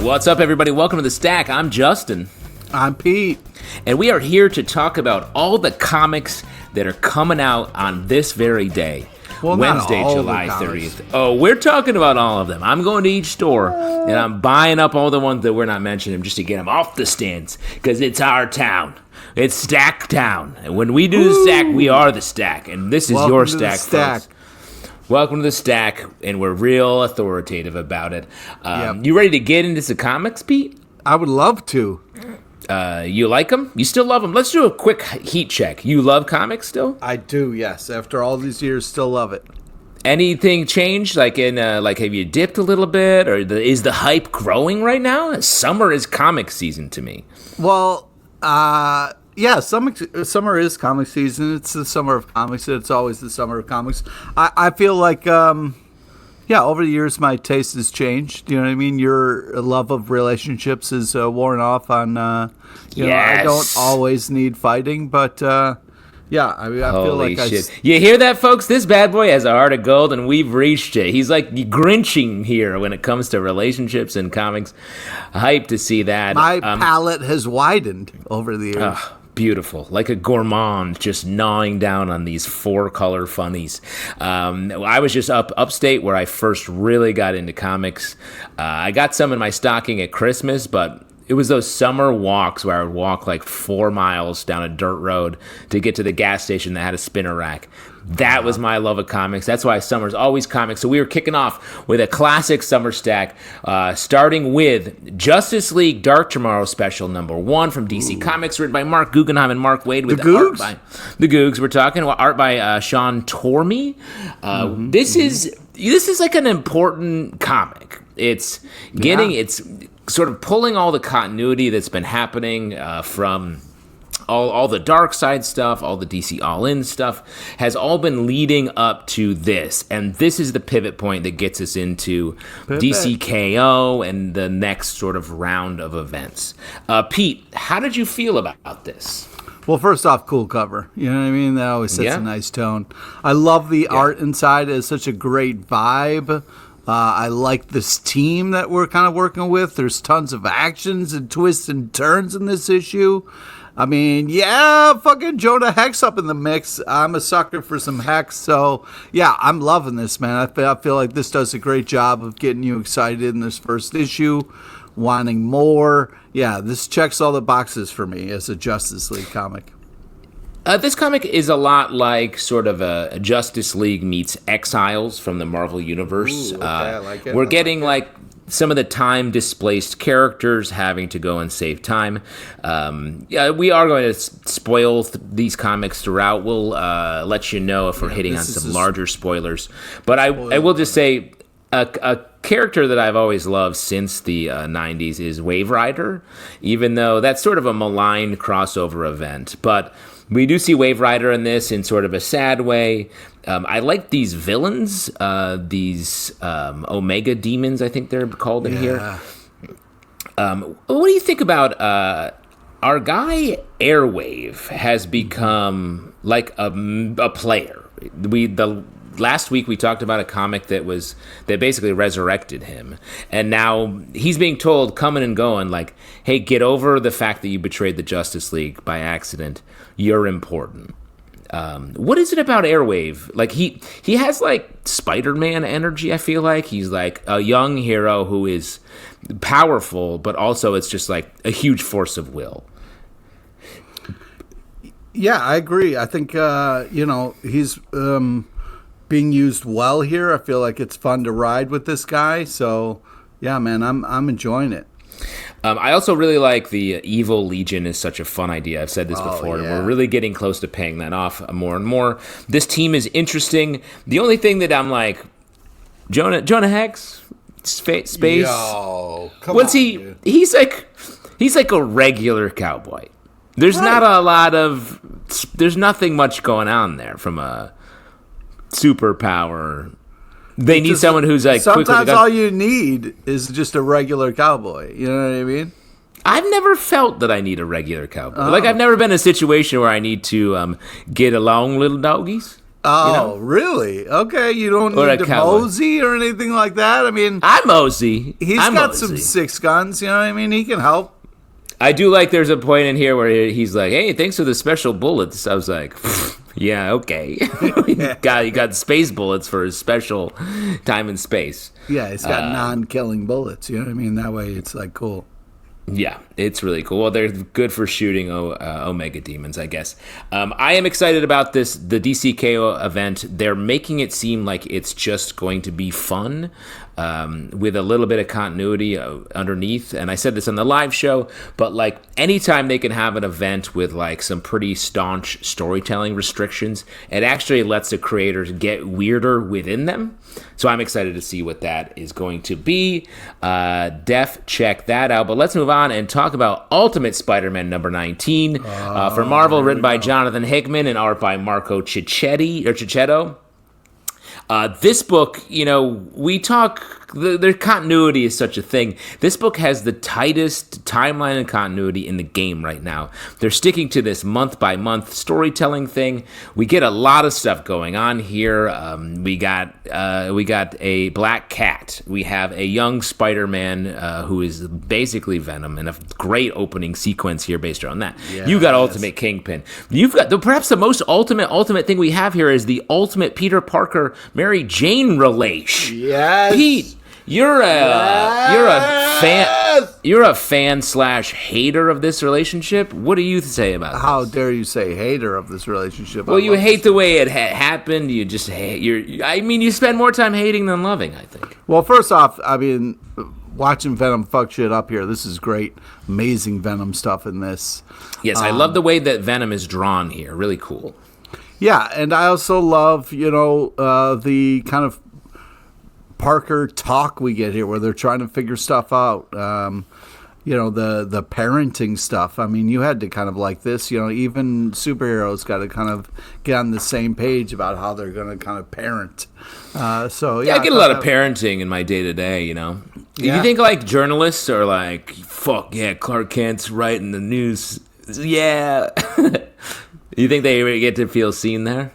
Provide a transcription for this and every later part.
What's up, everybody? Welcome to The Stack. I'm Justin. I'm Pete. And we are here to talk about all the comics that are coming out on this very day. Well, Wednesday, July 30th. Oh, we're talking about all of them. I'm going to each store, and I'm buying up all the ones that we're not mentioning just to get them off the stands, because it's our town. It's Stack Town. And when we do the Stack, we are the Stack. And this is your Stack, folks. Welcome to the Stack, and we're real authoritative about it. You ready to get into some comics, Pete? I would love to. You like them? You still love them? Let's do a quick heat check. You love comics still? I do, yes. After all these years, still love it. Anything changed? Like have you dipped a little bit, or is the hype growing right now? Summer is comic season to me. Well, yeah, summer is comic season. It's the summer of comics. It's always the summer of comics. I feel like, over the years, my taste has changed. You know what I mean? Your love of relationships is worn off on, you know, I don't always need fighting, but, I feel like shit. You hear that, folks? This bad boy has a heart of gold, and we've reached it. He's like Grinching here when it comes to relationships and comics. Hyped to see that. My palate has widened over the years. Beautiful, like a gourmand, just gnawing down on these 4-color funnies. I was just upstate where I first really got into comics. I got some in my stocking at Christmas, but it was those summer walks where I would walk like 4 miles down a dirt road to get to the gas station that had a spinner rack. That was my love of comics. That's why summer's always comics. So we were kicking off with a classic summer stack, starting with Justice League Dark Tomorrow Special #1 from DC Comics, written by Marc Guggenheim and Marc Waid, with art by the Googs. We're talking about art by Cian Tormey. This is like an important comic. It's sort of pulling all the continuity that's been happening from all the dark side stuff, all the DC All-In stuff, has all been leading up to this. And this is the pivot point that gets us into DC KO and the next sort of round of events. Pete, how did you feel about this? Well, first off, cool cover. You know what I mean? That always sets a nice tone. I love the art inside. It's such a great vibe. I like this team that we're kind of working with. There's tons of actions and twists and turns in this issue. I mean, fucking Jonah Hex up in the mix. I'm a sucker for some Hex, so yeah, I'm loving this, man. I feel like this does a great job of getting you excited in this first issue, wanting more. Yeah, this checks all the boxes for me as a Justice League comic. This comic is a lot like sort of a Justice League meets Exiles from the Marvel Universe. Ooh, okay, I like it. We're getting like some of the time-displaced characters having to go and save time. We are going to spoil these comics throughout. We'll let you know if we're hitting on some larger spoilers. But I will just say a character that I've always loved since the 90s is Wave Rider, even though that's sort of a maligned crossover event. But we do see Wave Rider in this in sort of a sad way. I like these villains, these Omega Demons, I think they're called in here. What do you think about our guy Airwave has become like a player? Last week we talked about a comic that basically resurrected him, and now he's being told, coming and going, like, hey, get over the fact that you betrayed the Justice League by accident. You're important. What is it about Airwave? Like he has like Spider-Man energy. I feel like he's like a young hero who is powerful, but also it's just like a huge force of will. Yeah, I agree. I think he's being used well here. I feel like it's fun to ride with this guy. So yeah, man, I'm enjoying it. I also really like the Evil Legion is such a fun idea. I've said this before, and we're really getting close to paying that off more and more. This team is interesting. The only thing that I'm like, Jonah Hex, space. Yo, come what's on, he? Dude. He's like a regular cowboy. There's not a lot of. There's nothing much going on there from a superpower. They need someone who's like sometimes all you need is just a regular cowboy. You know what I mean? I've never felt that I need a regular cowboy. Like I've never been in a situation where I need to get along, little doggies. Oh, really? Okay, you don't Or need a to cowboy. mosey or anything like that? I mean, I'm mosey. he's got some six guns, you know what I mean? He can help. I do like there's a point in here where he's like, hey, thanks for the special bullets. I was like, yeah, okay. He got space bullets for his special time and space. Yeah, he's got non-killing bullets, you know what I mean? That way it's like cool. Yeah, it's really cool. Well, they're good for shooting Omega Demons, I guess. I am excited about the DCKO event. They're making it seem like it's just going to be fun with a little bit of continuity underneath. And I said this on the live show, but like anytime they can have an event with like some pretty staunch storytelling restrictions, it actually lets the creators get weirder within them. So I'm excited to see what that is going to be. Check that out. But let's move on and talk about Ultimate Spider-Man number 19 for Marvel, written by Jonathan Hickman and art by Marco Checchetto. This book, we talk, their continuity is such a thing. This book has the tightest timeline and continuity in the game right now. They're sticking to this month-by-month storytelling thing. We get a lot of stuff going on here. We got a black cat. We have a young Spider-Man who is basically Venom, and a great opening sequence here based on that. Yes. You got Ultimate Kingpin. You've got perhaps the most ultimate thing we have here is the ultimate Peter Parker Mary Jane relation. Yes. Pete, you're a fan slash hater of this relationship. What do you say about this? How dare you say hater of this relationship? Well, you hate the way it happened. You just hate. You spend more time hating than loving, I think. Well, first off, I mean, watching Venom fuck shit up here. This is great, amazing Venom stuff in this. Yes, I love the way that Venom is drawn here. Really cool. Yeah, and I also love, the kind of Parker talk we get here where they're trying to figure stuff out. The parenting stuff. I mean, you had to kind of like this. Even superheroes got to kind of get on the same page about how they're going to kind of parent. I get a lot of parenting in my day-to-day, Do you think, like, journalists are like, fuck, yeah, Clark Kent's writing the news. Yeah. You think they get to feel seen there?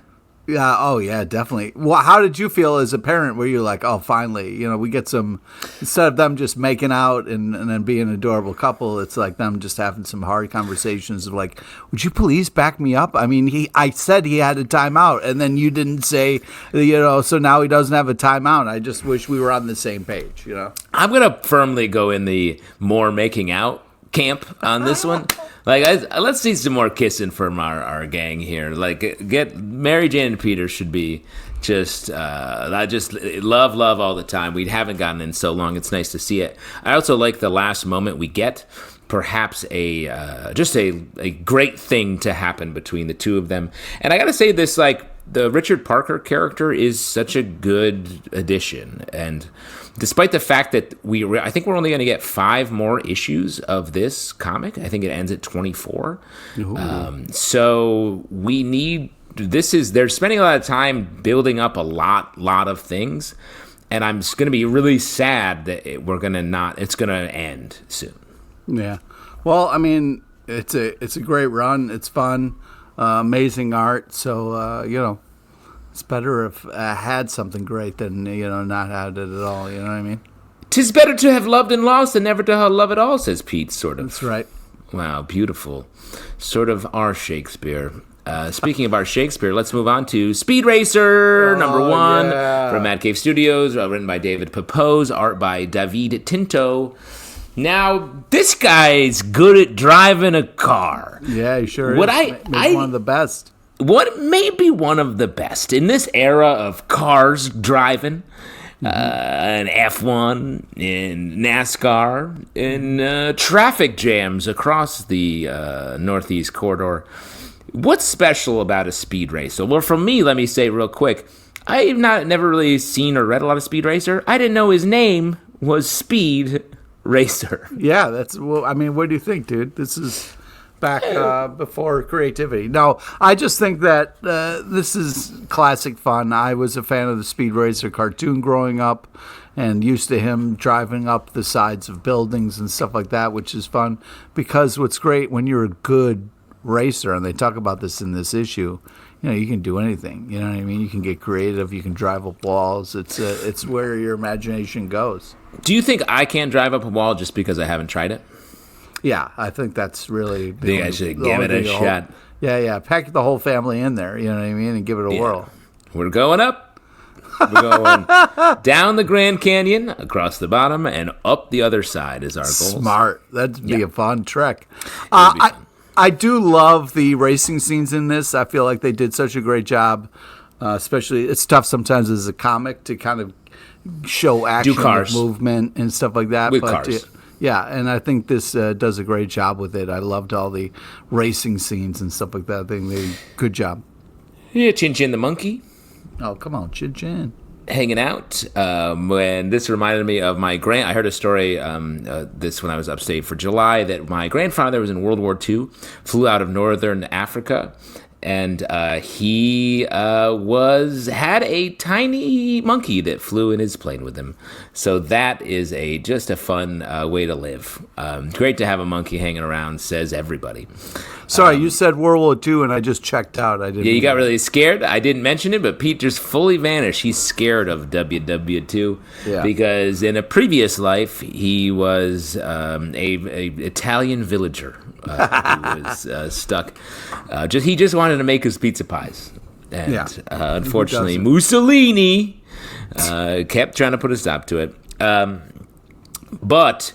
Yeah. Oh, yeah, definitely. Well, how did you feel as a parent? Were you like, oh, finally, we get some, instead of them just making out and then being an adorable couple, it's like them just having some hard conversations of like, would you please back me up? I mean, I said he had a timeout, and then you didn't say, so now he doesn't have a timeout. I just wish we were on the same page, I'm going to firmly go in the more making out camp on this one. Like, let's see some more kissing from our gang here. Like, get Mary Jane and Peter should be just love all the time. We haven't gotten in so long. It's nice to see it. I also like the last moment we get. Perhaps a great thing to happen between the two of them. And I gotta say this, like, the Richard Parker character is such a good addition. And despite the fact that I think we're only going to get 5 more issues of this comic. I think it ends at 24. So we need, they're spending a lot of time building up a lot of things. And I'm just going to be really sad that it's going to end soon. Yeah. Well, I mean, it's a great run. It's fun. Amazing art. So, it's better if I had something great than, not had it at all. You know what I mean? 'Tis better to have loved and lost than never to have loved at all, says Pete, sort of. That's right. Wow, beautiful. Sort of our Shakespeare. Speaking of our Shakespeare, let's move on to Speed Racer number 1 from Mad Cave Studios, written by David Pepose, art by Davide Tinto. Now, this guy's good at driving a car. Yeah, he sure is. Maybe one of the best. What may be one of the best in this era of cars driving, and F1, and NASCAR, and traffic jams across the Northeast corridor. What's special about a Speed Racer? Well, from me, let me say real quick, I've never really seen or read a lot of Speed Racer. I didn't know his name was Speed Racer. Yeah, what do you think, dude? This is back before creativity. No, I just think that this is classic fun. I was a fan of the Speed Racer cartoon growing up and used to him driving up the sides of buildings and stuff like that, which is fun because what's great when you're a good racer, and they talk about this in this issue, you can do anything. You know what I mean? You can get creative. You can drive up walls. It's where your imagination goes. Do you think I can't drive up a wall just because I haven't tried it? Yeah, I think that's really. I think I should give it a shot. Yeah. Pack the whole family in there. You know what I mean, and give it a whirl. We're going up. We're going down the Grand Canyon, across the bottom, and up the other side is our goal. Smart. That'd be a fun trek. I do love the racing scenes in this. I feel like they did such a great job. Especially, it's tough sometimes as a comic to kind of show action, with movement, and stuff like that. With cars. Yeah, and I think this does a great job with it. I loved all the racing scenes and stuff like that. I think they did a good job. Yeah, Chin Chin the monkey. Oh, come on, Chin Chin. Hanging out. When this reminded me of I heard a story, this when I was upstate for July, that my grandfather was in World War II, flew out of northern Africa, and he had a tiny monkey that flew in his plane with him. So that is just a fun way to live. Great to have a monkey hanging around, says everybody. Sorry, you said World War II, and I just checked out. I didn't. Yeah, you got really scared. I didn't mention it, but Pete just fully vanished. He's scared of WW2 because in a previous life he was a Italian villager who was stuck. He just wanted to make his pizza pies, and unfortunately Mussolini kept trying to put a stop to it. But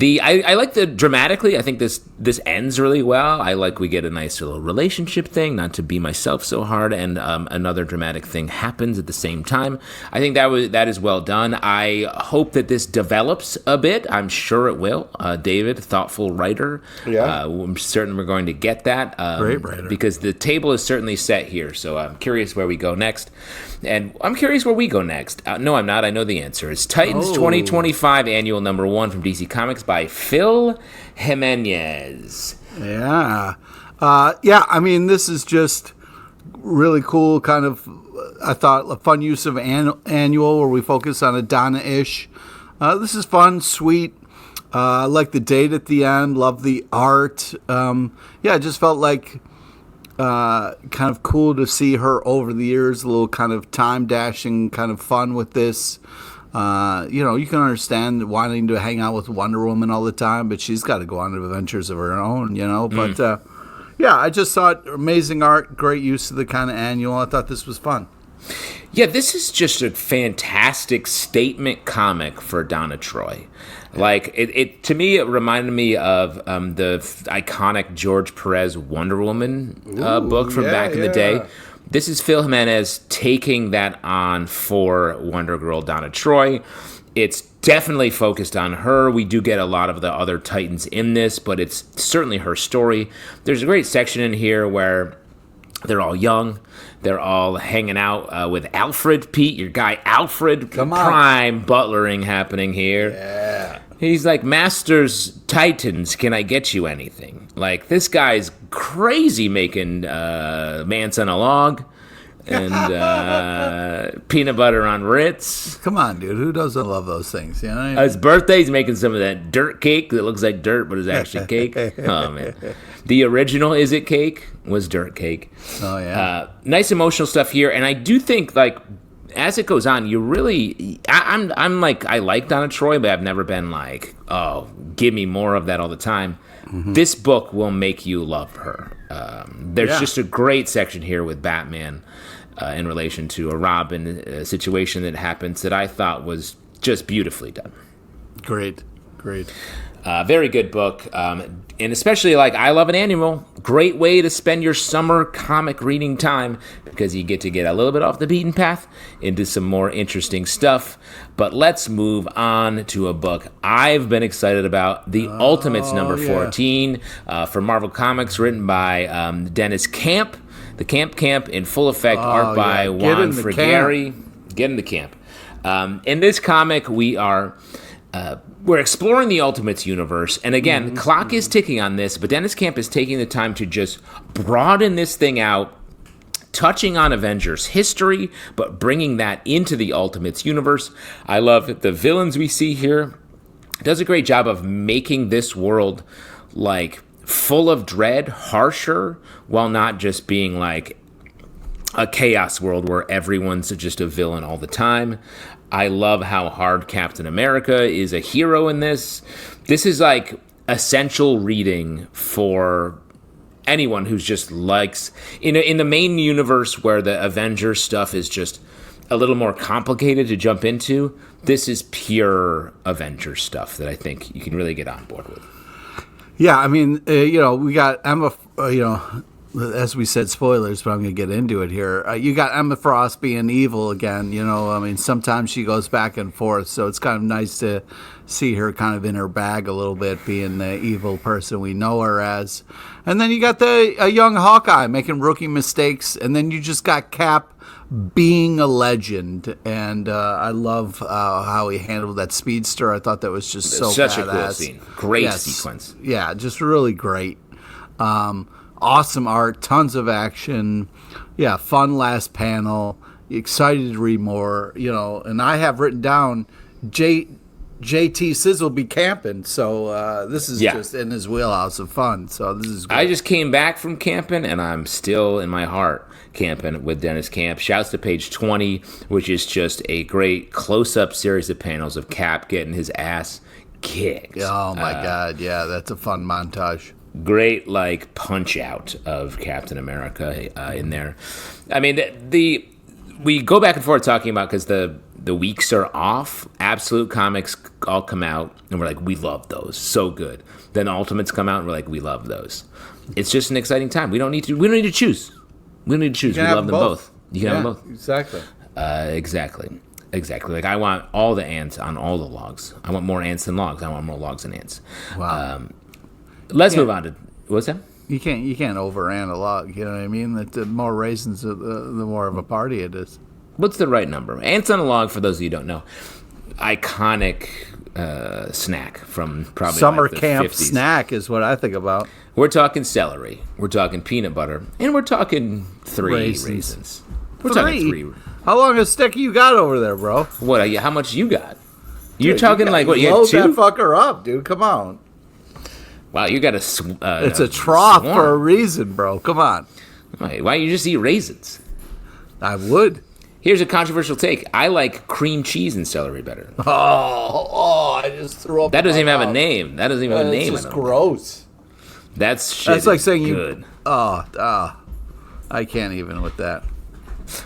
I like the dramatically. I think this ends really well. I like we get a nice little relationship thing, not to be myself so hard, and another dramatic thing happens at the same time. I think that is well done. I hope that this develops a bit. I'm sure it will. David, thoughtful writer. Yeah, I'm certain we're going to get that. Great writer. Because the table is certainly set here. So I'm curious where we go next. And I'm curious where we go next. No, I'm not. I know the answer. It's Titans 2025 Annual Number 1 from DC Comics by Phil Jimenez. Yeah. I mean, this is just really cool, kind of, I thought, a fun use of annual where we focus on a Donna-ish. This is fun, sweet. I like the date at the end. Love the art. I just felt like kind of cool to see her over the years, a little kind of time dashing kind of fun with this. You can understand wanting to hang out with Wonder Woman all the time, but she's got to go on adventures of her own, But, I just thought amazing art, great use of the kind of annual. I thought this was fun. Yeah, this is just a fantastic statement comic for Donna Troy. Like, it to me, it reminded me of the iconic George Perez Wonder Woman book from back in the day. This is Phil Jimenez taking that on for Wonder Girl Donna Troy. It's definitely focused on her. We do get a lot of the other Titans in this, but it's certainly her story. There's a great section in here where they're all young. They're all hanging out with Alfred, Pete, your guy Alfred. Come on. Prime butlering happening here. Yeah. He's like, Masters Titans, can I get you anything? Like, this guy's crazy making Manson a log and peanut butter on Ritz. Come on, dude. Who doesn't love those things? You know? His birthday, he's making some of that dirt cake that looks like dirt, but is actually cake. Oh, man. The original Is It Cake was dirt cake. Oh, yeah. Nice emotional stuff here. And I do think, like, as it goes on, you really, I'm like, I like Donna Troy, but I've never been like, oh, give me more of that all the time. Mm-hmm. This book will make you love her. There's just a great section here with Batman in relation to a Robin situation that happens that I thought was just beautifully done. Great. Very good book. And especially, like, I love an annual. Great way to spend your summer comic reading time because you get to get a little bit off the beaten path into some more interesting stuff. But let's move on to a book I've been excited about, The Ultimates number 14 from Marvel Comics, written by Deniz Camp. The Camp in full effect, art by Juan Frigeri. Get in the camp. In this comic, we're exploring the Ultimates universe, and again, clock is ticking on this, but Deniz Camp is taking the time to just broaden this thing out, touching on Avengers history, but bringing that into the Ultimates universe. I love the villains we see here. It does a great job of making this world, like, full of dread, harsher, while not just being, like, a chaos world where everyone's just a villain all the time. I love how hard Captain America is a hero in this. This is like essential reading for anyone who's just likes in the main universe where the Avengers stuff is just a little more complicated to jump into. This is pure Avengers stuff that I think you can really get on board with. Yeah, I mean, we got Emma, as we said, spoilers, but I'm going to get into it here. You got Emma Frost being evil again, I mean, sometimes she goes back and forth, so it's kind of nice to see her kind of in her bag a little bit, being the evil person we know her as. And then you got a young Hawkeye making rookie mistakes, and then you just got Cap being a legend, and I love how he handled that speedster. I thought that was just so such badass. A cool scene. Great sequence. Yeah, just really great. Awesome art, tons of action. Yeah, fun last panel. Excited to read more, and I have written down JT Sizzle be camping, so this is just in his wheelhouse of fun. So this is great. I just came back from camping, and I'm still in my heart camping with Deniz Camp. Shouts to page 20, which is just a great close-up series of panels of Cap getting his ass kicked. Oh my God, yeah, that's a fun montage. Great, punch out of Captain America in there. I mean, we go back and forth talking about because the weeks are off. Absolute Comics all come out, and we're like, we love those, so good. Then Ultimates come out, and we're like, we love those. It's just an exciting time. We don't need to choose. We don't need to choose. We love them both. You can have them both. Exactly. Exactly. I want all the ants on all the logs. I want more ants than logs. I want more logs than ants. Wow. Let's move on to what's that? You can't overant a log. You know what I mean? That the more raisins, the more of a party it is. What's the right number? Ants on a log, for those of you who don't know, iconic snack from probably summer the camp 50s. Snack is what I think about. We're talking celery. We're talking peanut butter, and we're talking three raisins. We're talking three. How long a stick you got over there, bro? What? How much you got? You're Dude, talking what? You load had two? that fucker up, dude. Come on. Wow, you got a. It's a trough for a reason, bro. Come on. Why don't you just eat raisins? I would. Here's a controversial take. I like cream cheese and celery better. Oh! I just threw up. That doesn't even have a name. That doesn't even have a name. It's just gross. That's like saying good. I can't even with that.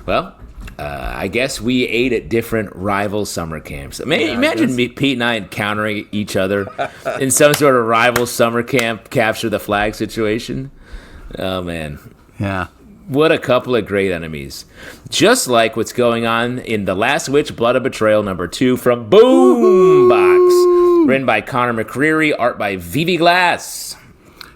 Well, I guess we ate at different rival summer camps. Imagine Pete and I encountering each other in some sort of rival summer camp, capture the flag situation. Oh, man. Yeah. What a couple of great enemies. Just like what's going on in The Last Witch, Blood of Betrayal #2 from Boombox. Written by Conor McCreery, art by Vivi Glass.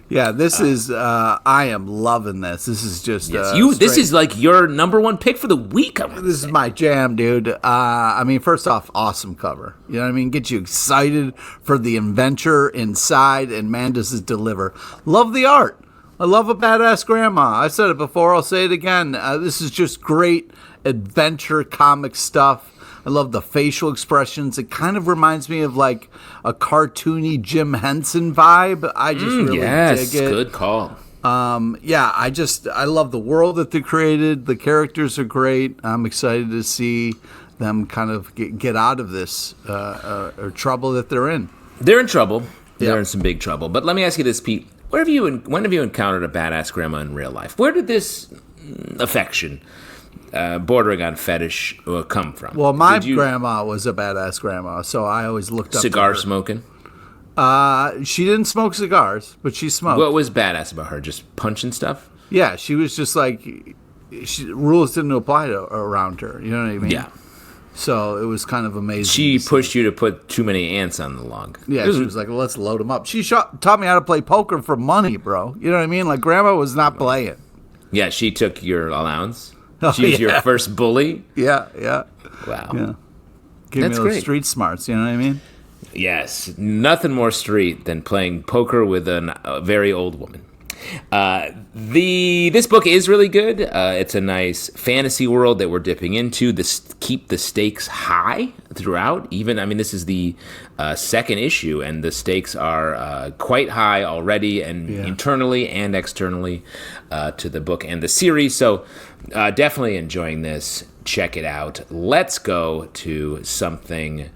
Yeah, this is, I am loving this. This is just, this is like your number one pick for the week. This is my jam, dude. I mean, first off, awesome cover. You know what I mean? Get you excited for the adventure inside, and man, does it deliver. Love the art. I love a badass grandma. I said it before, I'll say it again. This is just great adventure comic stuff. I love the facial expressions. It kind of reminds me of like a cartoony Jim Henson vibe. I just really dig it. Good call. I love the world that they created. The characters are great. I'm excited to see them kind of get out of this or trouble that they're in. They're in trouble. They're in some big trouble. But let me ask you this, Pete. When have you encountered a badass grandma in real life? Where did this affection, bordering on fetish, come from? Well, my grandma was a badass grandma, so I always looked up cigar to her. Smoking? She didn't smoke cigars, but she smoked. What was badass about her? Just punching stuff? Yeah, she was just like, rules didn't apply around her. You know what I mean? Yeah. So it was kind of amazing. She pushed you to put too many ants on the log. Yeah, she was like, well, let's load them up. She taught me how to play poker for money, bro. You know what I mean? Like, grandma was not playing. Yeah, she took your allowance. She was your first bully. Yeah. Wow. Yeah. Give me those street smarts, you know what I mean? Yes. Nothing more street than playing poker with a very old woman. This book is really good. It's a nice fantasy world that we're dipping into. Keep the stakes high throughout. This is the second issue, and the stakes are quite high already, and internally and externally to the book and the series. So definitely enjoying this. Check it out. Let's go to something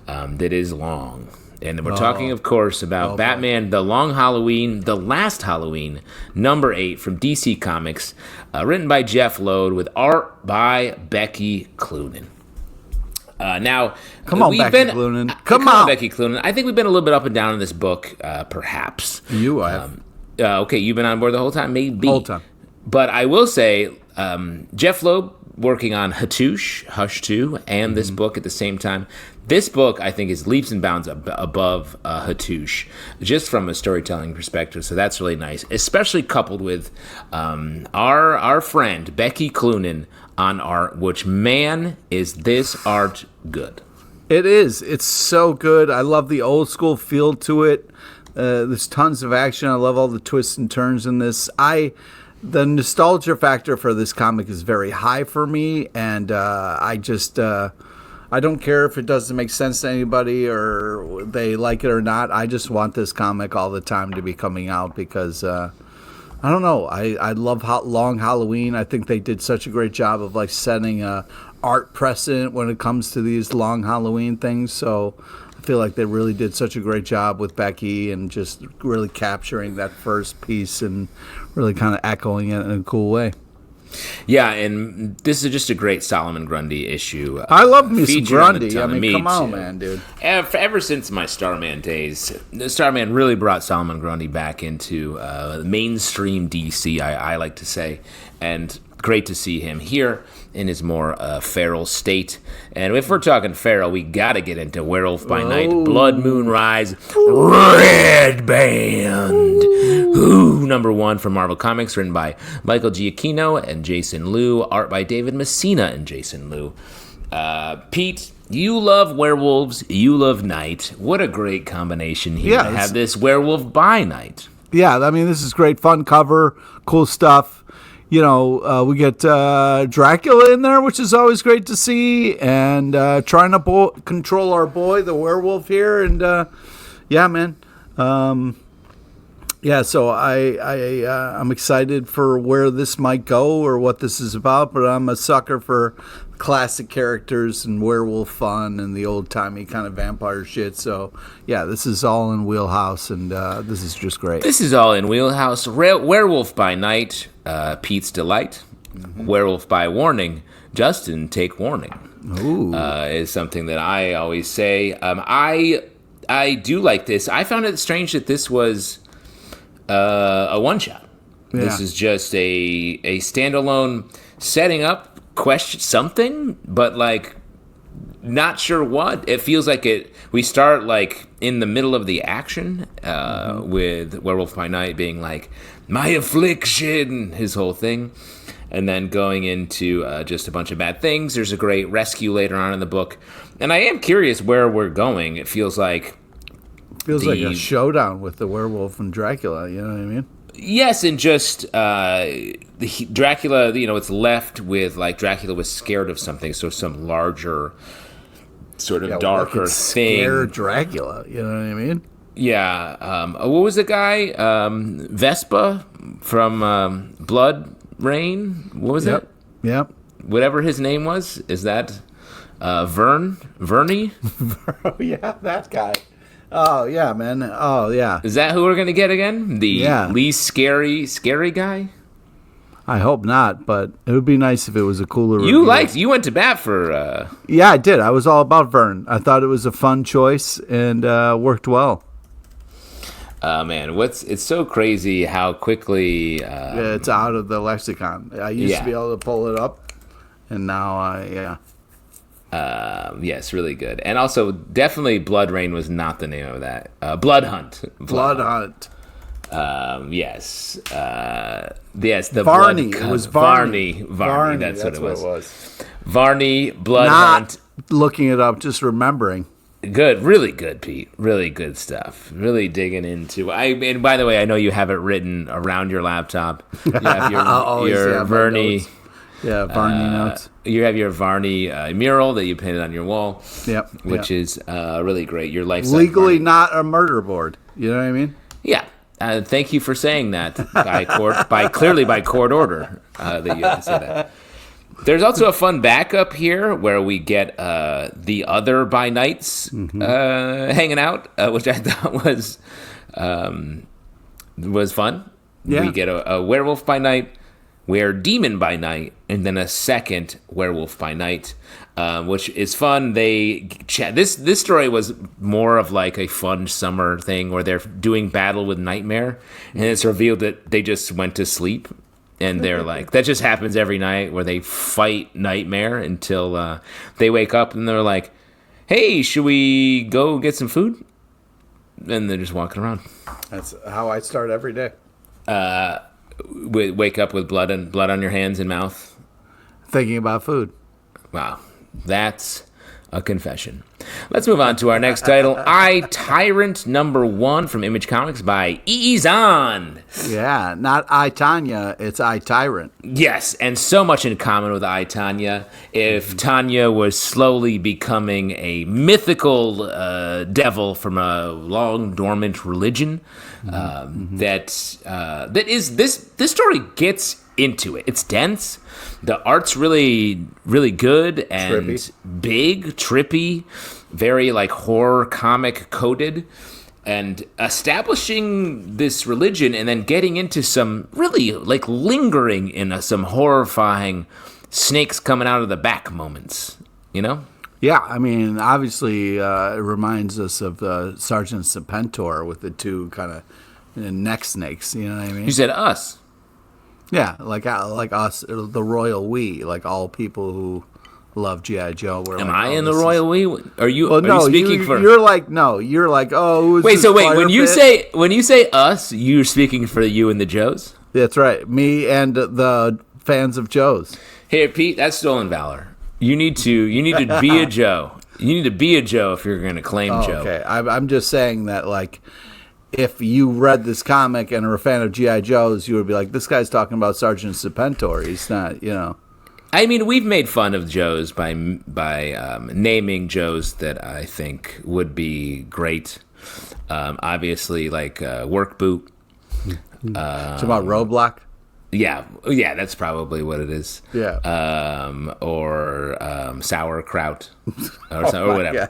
that is long. And we're talking, of course, about Batman, The Long Halloween, The Last Halloween, number 8 from DC Comics, written by Jeph Loeb with art by Becky Cloonan. Come on, Becky Cloonan. I think we've been a little bit up and down in this book, perhaps. You have. Okay, you've been on board the whole time? Maybe. Whole time. But I will say, Jeph Loeb working on Hush 2, and this book at the same time. This book, I think, is leaps and bounds above Hattush, just from a storytelling perspective. So that's really nice, especially coupled with our friend Becky Cloonan on art. Which, man, is this art good? It is. It's so good. I love the old school feel to it. There's tons of action. I love all the twists and turns in this. The nostalgia factor for this comic is very high for me, and I don't care if it doesn't make sense to anybody or they like it or not. I just want this comic all the time to be coming out because, I don't know. I love Long Halloween. I think they did such a great job of setting a art precedent when it comes to these Long Halloween things. So I feel like they really did such a great job with Becky and just really capturing that first piece and really kind of echoing it in a cool way. Yeah, and this is just a great Solomon Grundy issue. I love me some Grundy. Come on, man, dude. Ever since my Starman days, Starman really brought Solomon Grundy back into mainstream DC, I like to say, and great to see him here in his more feral state. And if we're talking feral, we got to get into Werewolf by Night, Blood Moon Rise, Red Band. Ooh, number 1 from Marvel Comics, written by Michael Giacchino and Jason Liu, art by David Messina and Jason Liu. Pete, you love werewolves, you love night. What a great combination here to have this Werewolf by Night. Yeah, this is great, fun cover, cool stuff. We get Dracula in there, which is always great to see, and trying to control our boy, the werewolf here, and man. So I'm excited for where this might go or what this is about, but I'm a sucker for classic characters and werewolf fun and the old-timey kind of vampire shit. So, this is all in wheelhouse, and this is just great. This is all in wheelhouse. Werewolf by Night, Pete's Delight. Mm-hmm. Werewolf by Warning, Justin, take warning. Ooh. Is something that I always say. I do like this. I found it strange that this was a one-shot. Yeah. This is just a standalone setting up question something, but not sure what. It feels like we start in the middle of the action with Werewolf by Night being my affliction, his whole thing, and then going into just a bunch of bad things. There's a great rescue later on in the book, and I am curious where we're going. It feels like a showdown with the werewolf and Dracula, you know what I mean? Yes, and just Dracula, it's left with Dracula was scared of something, so some larger sort of darker thing. Scare Dracula, you know what I mean? Yeah. What was the guy? Vespa from Blood Rain? What was it? Yep. Whatever his name was. Is that Vernie? Oh, yeah, that guy. Oh, yeah, man. Oh, yeah. Is that who we're going to get again? The least scary guy? I hope not, but it would be nice if it was a cooler You went to bat for... Yeah, I did. I was all about Vern. I thought it was a fun choice and worked well. Man, it's so crazy how quickly... it's out of the lexicon. I used to be able to pull it up, and now, yes, really good. And also, definitely Blood Rain was not the name of that. Blood Hunt. Blood Hunt. Yes. Yes, the Varney. Blood It was Varney. Varney, that's what it was. Varney, Blood not Hunt. Looking it up, just remembering. Good, really good, Pete. Really good stuff. Really digging into. And by the way, I know you have it written around your laptop. You have your Verney. Yeah, Varney notes. You have your Varney mural that you painted on your wall. Yep. Which is really great. Your life legally not a murder board. You know what I mean? Yeah. Thank you for saying that by court order that you have to say that. There's also a fun backup here where we get the other by nights hanging out, which I thought was fun. Yeah. We get a werewolf by night, demon by night, and then a second werewolf by night, which is fun. This story was more of like a fun summer thing where they're doing battle with Nightmare, and it's revealed that they just went to sleep. And they're like, that just happens every night where they fight Nightmare until they wake up and they're like, hey, should we go get some food? And they're just walking around. That's how I start every day. Wake up with blood on your hands and mouth. Thinking about food. Wow. That's a confession. Let's move on to our next title, I, Tyrant #1 from Image Comics by Izan. Yeah, not I, Tanya, it's I, Tyrant. Yes, and so much in common with I, Tanya. If Tanya was slowly becoming a mythical devil from a long dormant religion, this story gets into it. It's dense. The art's really, really good and big, trippy, very like horror comic coded, and establishing this religion and then getting into some really like lingering in some horrifying snakes coming out of the back moments, you know? Yeah, I mean, obviously it reminds us of Sergeant Serpentor with the two kind of neck snakes, you know what I mean? You said us. Yeah, like us, the royal we, like all people who love G.I. Joe. Am I in the royal we? Are you? Well, no, you speaking for? You're like no. You're like oh. Wait. When you say us, you're speaking for you and the Joes. That's right. Me and the fans of Joes. Here, Pete. That's stolen valor. You need to be a Joe. You need to be a Joe if you're going to claim Joe. Okay, I'm just saying that like. If you read this comic and are a fan of G.I. Joes, you would be like, this guy's talking about Sergeant Serpentor. He's not, you know. I mean, we've made fun of Joes by naming Joes that I think would be great. Obviously, like Work Boot. Talking about Roadblock? Yeah, that's probably what it is. Yeah. Or sauerkraut or whatever.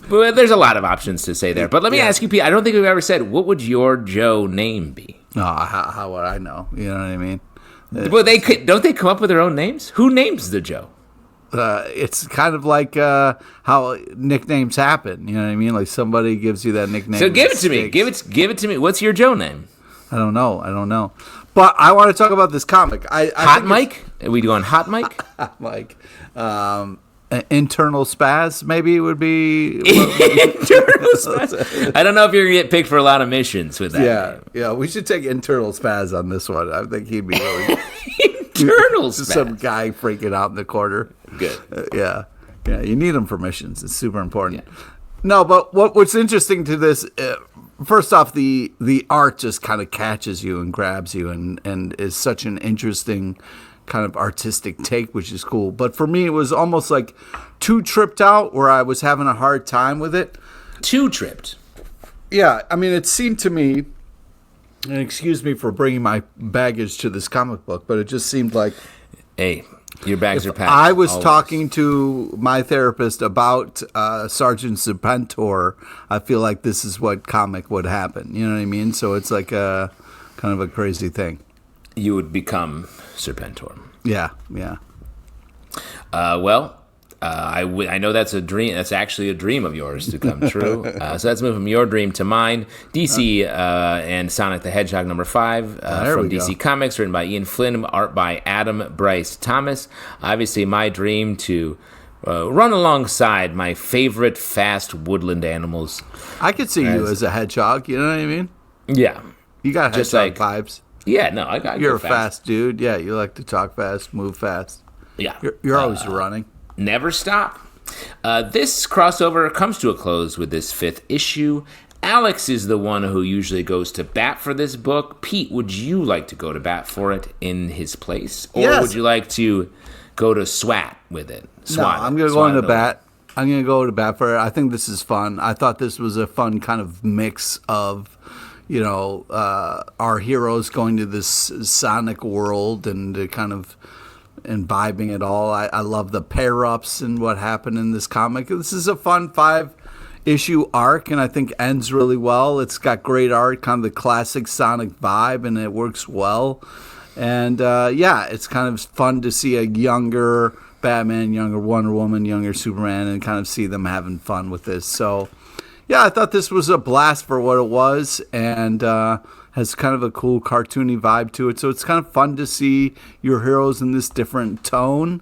But there's a lot of options to say there. But let me ask you, Pete, I don't think we've ever said, what would your Joe name be? Oh, how would I know? You know what I mean? Well, don't they come up with their own names? Who names the Joe? It's kind of like how nicknames happen. You know what I mean? Like somebody gives you that nickname. So give it to me. Give it to me. What's your Joe name? I don't know. But I want to talk about this comic. Hot Mike? Are we doing Hot Mike? Hot Mike. Internal spaz, maybe it would be. Internal spaz. I don't know if you're going to get picked for a lot of missions with that. Yeah. We should take internal spaz on this one. I think he'd be really. Internal spaz. Some guy freaking out in the corner. Good. Yeah. You need him for missions. It's super important. Yeah. No, but what's interesting to this. First off, the art just kind of catches you and grabs you and is such an interesting kind of artistic take, which is cool. But for me, it was almost like too tripped out where I was having a hard time with it. Too tripped? Yeah. I mean, it seemed to me, and excuse me for bringing my baggage to this comic book, but it just seemed like... Hey, your bags are packed. I was talking to my therapist about Sergeant Serpentor. I feel like this is what comic would happen. You know what I mean? So it's like a kind of a crazy thing. You would become Serpentor. Yeah. I know that's a dream. That's actually a dream of yours to come true. So let's move from your dream to mine. DC and Sonic the Hedgehog #5 from DC Comics, written by Ian Flynn, art by Adam Bryce Thomas. Obviously, my dream to run alongside my favorite fast woodland animals. I could see you as a hedgehog. You know what I mean? Yeah, you got hedgehog vibes. Yeah, no, I got. You're a fast dude. Yeah, you like to talk fast, move fast. Yeah, you're always running. Never stop. This crossover comes to a close with this 5th issue. Alex is the one who usually goes to bat for this book. Pete, would you like to go to bat for it in his place? Or would you like to go to SWAT with it? SWAT. No, I'm going to go into bat. I'm going to go to bat for it. I think this is fun. I thought this was a fun kind of mix of, our heroes going to this sonic world and kind of imbibing it all. I love the pair-ups and what happened in this comic. This is a fun 5-issue arc, and I think ends really well. It's got great art, kind of the classic Sonic vibe, and it works well. And, it's kind of fun to see a younger Batman, younger Wonder Woman, younger Superman, and kind of see them having fun with this. So, yeah, I thought this was a blast for what it was, and has kind of a cool cartoony vibe to it. So it's kind of fun to see your heroes in this different tone.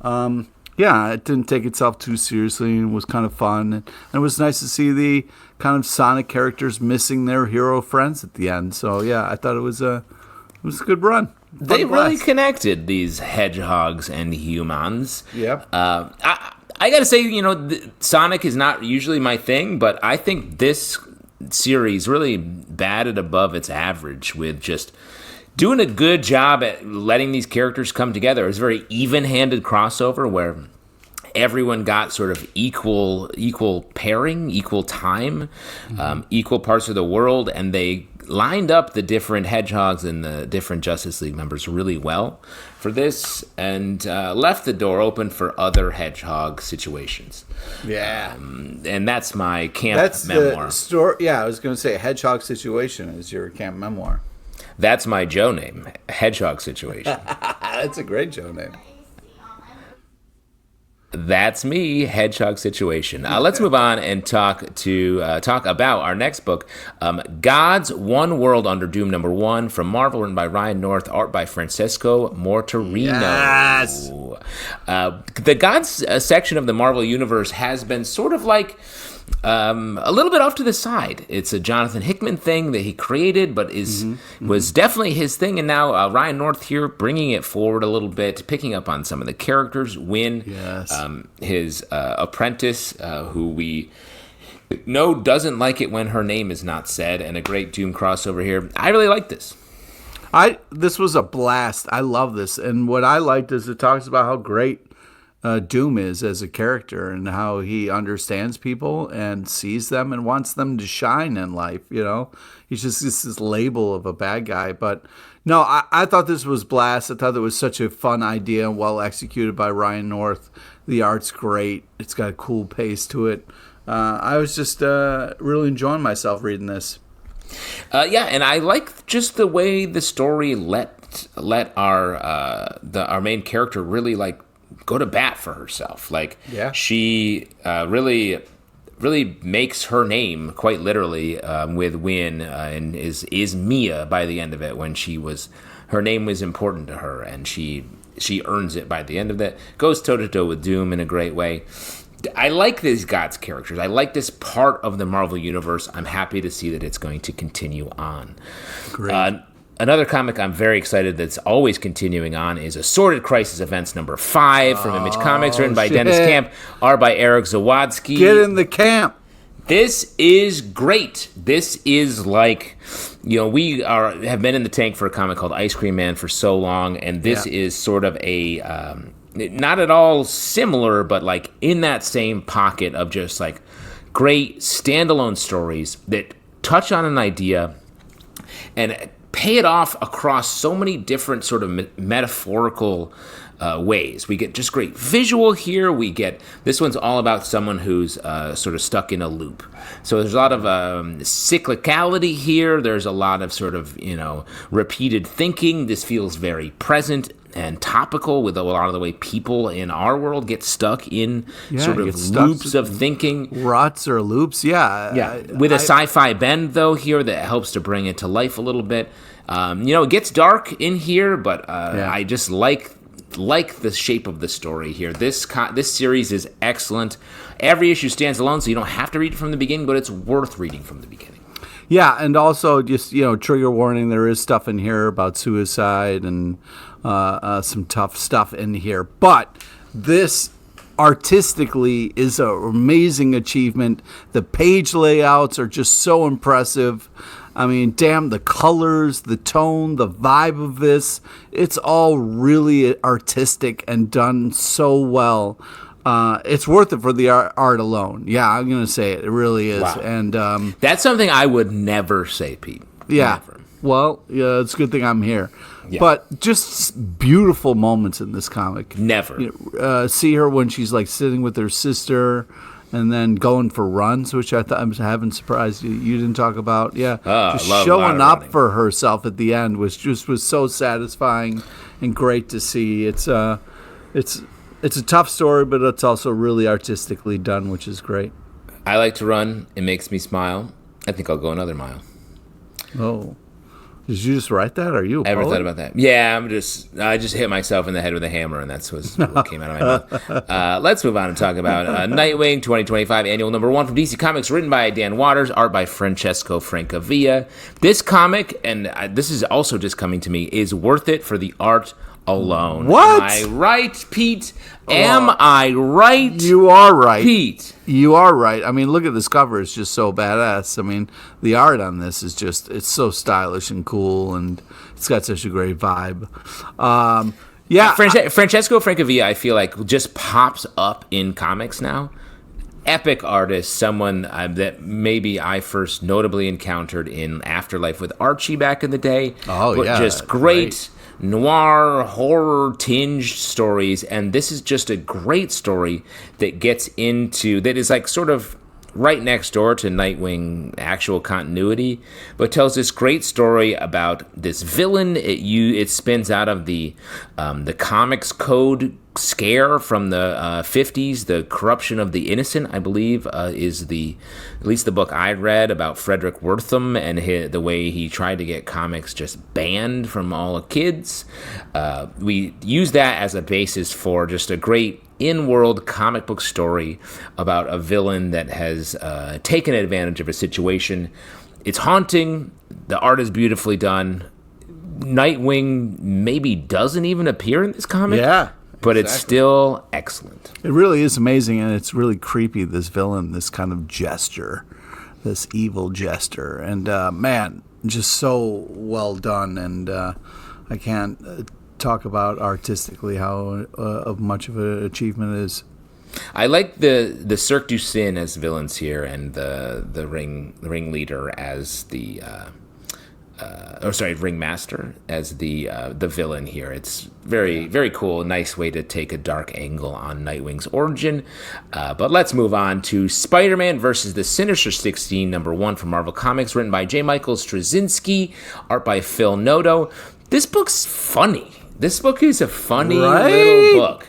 It didn't take itself too seriously and was kind of fun. And it was nice to see the kind of Sonic characters missing their hero friends at the end. So, yeah, I thought it was a good run. They really connected, these hedgehogs and humans. Yep. I got to say, Sonic is not usually my thing, but I think this series really batted above its average with just doing a good job at letting these characters come together. It was a very even-handed crossover where everyone got sort of equal pairing, equal time, equal parts of the world, and they lined up the different hedgehogs and the different Justice League members really well for this, and left the door open for other hedgehog situations. Yeah. And that's my camp memoir. The story. Yeah, I was going to say Hedgehog Situation is your camp memoir. That's my Joe name, Hedgehog Situation. That's a great Joe name. That's me, Hedgehog Situation. Let's move on and talk about our next book, God's One World Under Doom #1 from Marvel, written by Ryan North, art by Francesco Mortarino. Yes. The Gods section of the Marvel Universe has been sort of like a little bit off to the side. It's a Jonathan Hickman thing that he created, but was definitely his thing. And now Ryan North here bringing it forward a little bit, picking up on some of the characters. Wynn, his apprentice, who we know doesn't like it when her name is not said, and a great Doom crossover here. I really like this. This was a blast. I love this. And what I liked is it talks about how great Doom is as a character and how he understands people and sees them and wants them to shine in life. He's just this label of a bad guy. But no, I thought this was blast. I thought it was such a fun idea and well executed by Ryan North. The art's great. It's got a cool pace to it. I was just really enjoying myself reading this. And I like just the way the story let our main character really go to bat for herself. She really makes her name quite literally with Wynn, and is Mia by the end of it, when her name was important to her, and she earns it by the end of it. Goes toe-to-toe with Doom in a great way. I like these Gods characters. I like this part of the Marvel Universe. I'm happy to see that it's going to continue on. Great. Another comic I'm very excited that's always continuing on is Assorted Crisis Events #5 from Image Comics, written by Dennis Camp, art by Eric Zawadzki. Get in the camp. This is great. This is we have been in the tank for a comic called Ice Cream Man for so long, and this is sort of a not at all similar, but in that same pocket of just great standalone stories that touch on an idea and pay it off across so many different sort of metaphorical ways. We get just great visual here. This one's all about someone who's sort of stuck in a loop. So there's a lot of cyclicality here. There's a lot of sort of, repeated thinking. This feels very present and topical with a lot of the way people in our world get stuck in sort of loops of thinking. Ruts or loops, with a sci-fi bend, though, here that helps to bring it to life a little bit. It gets dark in here, but I just like the shape of the story here. This series is excellent. Every issue stands alone, so you don't have to read it from the beginning, but it's worth reading from the beginning. Yeah, and also just, trigger warning, there is stuff in here about suicide and some tough stuff in here. But this artistically is an amazing achievement. The page layouts are just so impressive. I mean, damn, the colors, the tone, the vibe of this, it's all really artistic and done so well. It's worth it for the art alone. Yeah, I'm going to say it. It really is. Wow. And that's something I would never say, Pete. Yeah. Never. Well, yeah, it's a good thing I'm here. Yeah. But just beautiful moments in this comic. Never. See her when she's like sitting with her sister and then going for runs, which I haven't surprised you didn't talk about. Yeah, just showing up for herself at the end was so satisfying and great to see. It's a tough story, but it's also really artistically done, which is great. I like to run. It makes me smile. I think I'll go another mile. Oh. Did you just write that? Are you a Ever poet? thought about that? Yeah, I just hit myself in the head with a hammer, and that's what came out of my mouth. Let's move on and talk about Nightwing 2025 Annual Number 1 from DC Comics, written by Dan Waters, art by Francesco Francavilla. This comic, and this is also just coming to me, is worth it for the art alone. What? Am I right, Pete? Am I right? You are right, Pete. You are right. I mean, look at this cover. It's just so badass. I mean, the art on this is just, it's so stylish and cool, and it's got such a great vibe. Yeah. Francesco Francavilla, I feel like, just pops up in comics now. Epic artist, someone that maybe I first notably encountered in Afterlife with Archie back in the day. Oh, but yeah. Just great noir, horror tinged stories, and this is just a great story that gets into, that is like sort of right next door to Nightwing actual continuity, but tells this great story about this villain. It spins out of the comics code scare from the 50s, the corruption of the innocent, I believe, is at least the book I read about Frederick Wortham and the way he tried to get comics just banned from all kids. We use that as a basis for just a great in-world comic book story about a villain that has taken advantage of a situation. It's haunting. The art is beautifully done. Nightwing maybe doesn't even appear in this comic. Yeah. But It's still excellent. It really is amazing, and it's really creepy, this villain, this kind of jester, this evil jester. And, man, just so well done. And I can't talk about artistically how much of an achievement it is. I like the Cirque du Sin as villains here, and the ringleader as the... Ringmaster as the villain here. It's very, very cool. Nice way to take a dark angle on Nightwing's origin. But let's move on to Spider-Man versus the Sinister 16, number 1 from Marvel Comics, written by J. Michael Straczynski, art by Phil Noto. This book's funny. This book is a funny little book.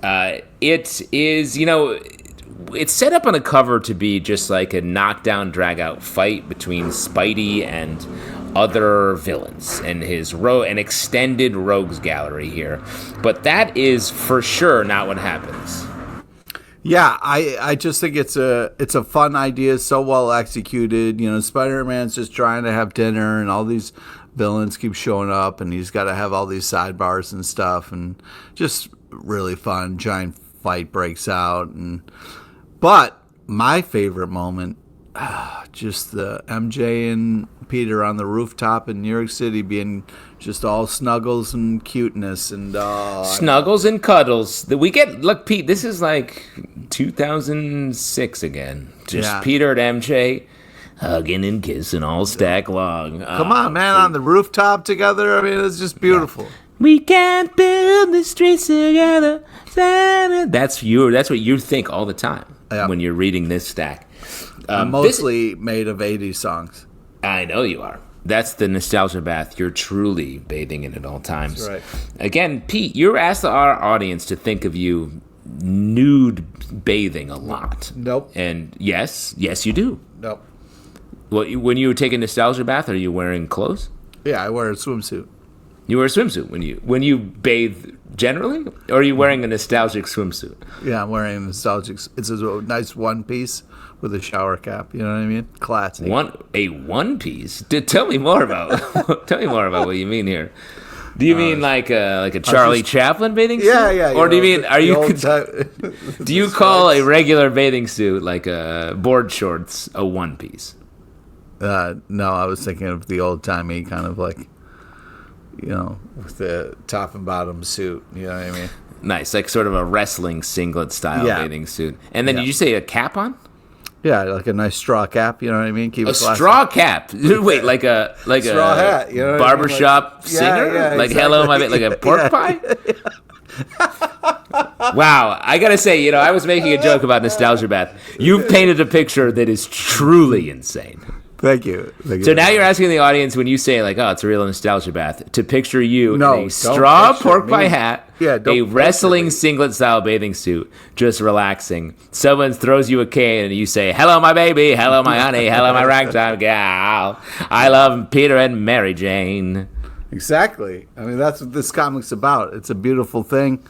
It is, it's set up on the cover to be just like a knockdown, drag-out fight between Spidey and other villains and an extended rogues gallery here. But that is for sure not what happens. Yeah, I just think it's a fun idea, so well executed. Spider-Man's just trying to have dinner, and all these villains keep showing up, and he's got to have all these sidebars and stuff, and just really fun. Giant fight breaks out, but my favorite moment, just the MJ and Peter on the rooftop in New York City being just all snuggles and cuteness and snuggles and cuddles. Look, Pete, this is like 2006 again. Just Peter and MJ hugging and kissing all stack long. Come on, man, on the rooftop together. I mean, it's just beautiful. Yeah. We can't build the streets together. That's what you think all the time when you're reading this stack. Mostly made of 80s songs. I know you are. That's the nostalgia bath. You're truly bathing in at all times. That's right. Again, Pete, you're asked our audience to think of you nude bathing a lot. Nope. And yes, you do. Nope. Well, when you take a nostalgia bath, are you wearing clothes? Yeah, I wear a swimsuit. You wear a swimsuit when you bathe generally, or are you wearing a nostalgic swimsuit? Yeah, I'm wearing a nostalgic. It's a nice one piece with a shower cap. You know what I mean? Classic. A one piece. Tell me more about. Tell me more about what you mean here. Do you mean like a Charlie Chaplin bathing suit? Yeah. Or do you mean do you call a regular bathing suit like a board shorts a one piece? No, I was thinking of the old timey kind of like, with the top and bottom suit. You know what I mean? Nice, like sort of a wrestling singlet style bathing suit. And then did you say a cap on? Yeah, like a nice straw cap, you know what I mean? Keep a straw cap. Wait, like a straw hat, you know what barbershop I mean? singer? Yeah, like exactly. hello, like a pork pie? Wow, I gotta say, I was making a joke about Nostalgia Bath. You've painted a picture that is truly insane. Thank you. So now you're asking the audience, when you say like, "Oh, it's a real Nostalgia Bath," to picture you in a straw pork pie hat, a wrestling singlet style bathing suit, just relaxing. Someone throws you a cane and you say, "Hello, my baby. Hello, my honey. Hello, my ragtime gal. I love Peter and Mary Jane." Exactly. I mean, that's what this comic's about. It's a beautiful thing.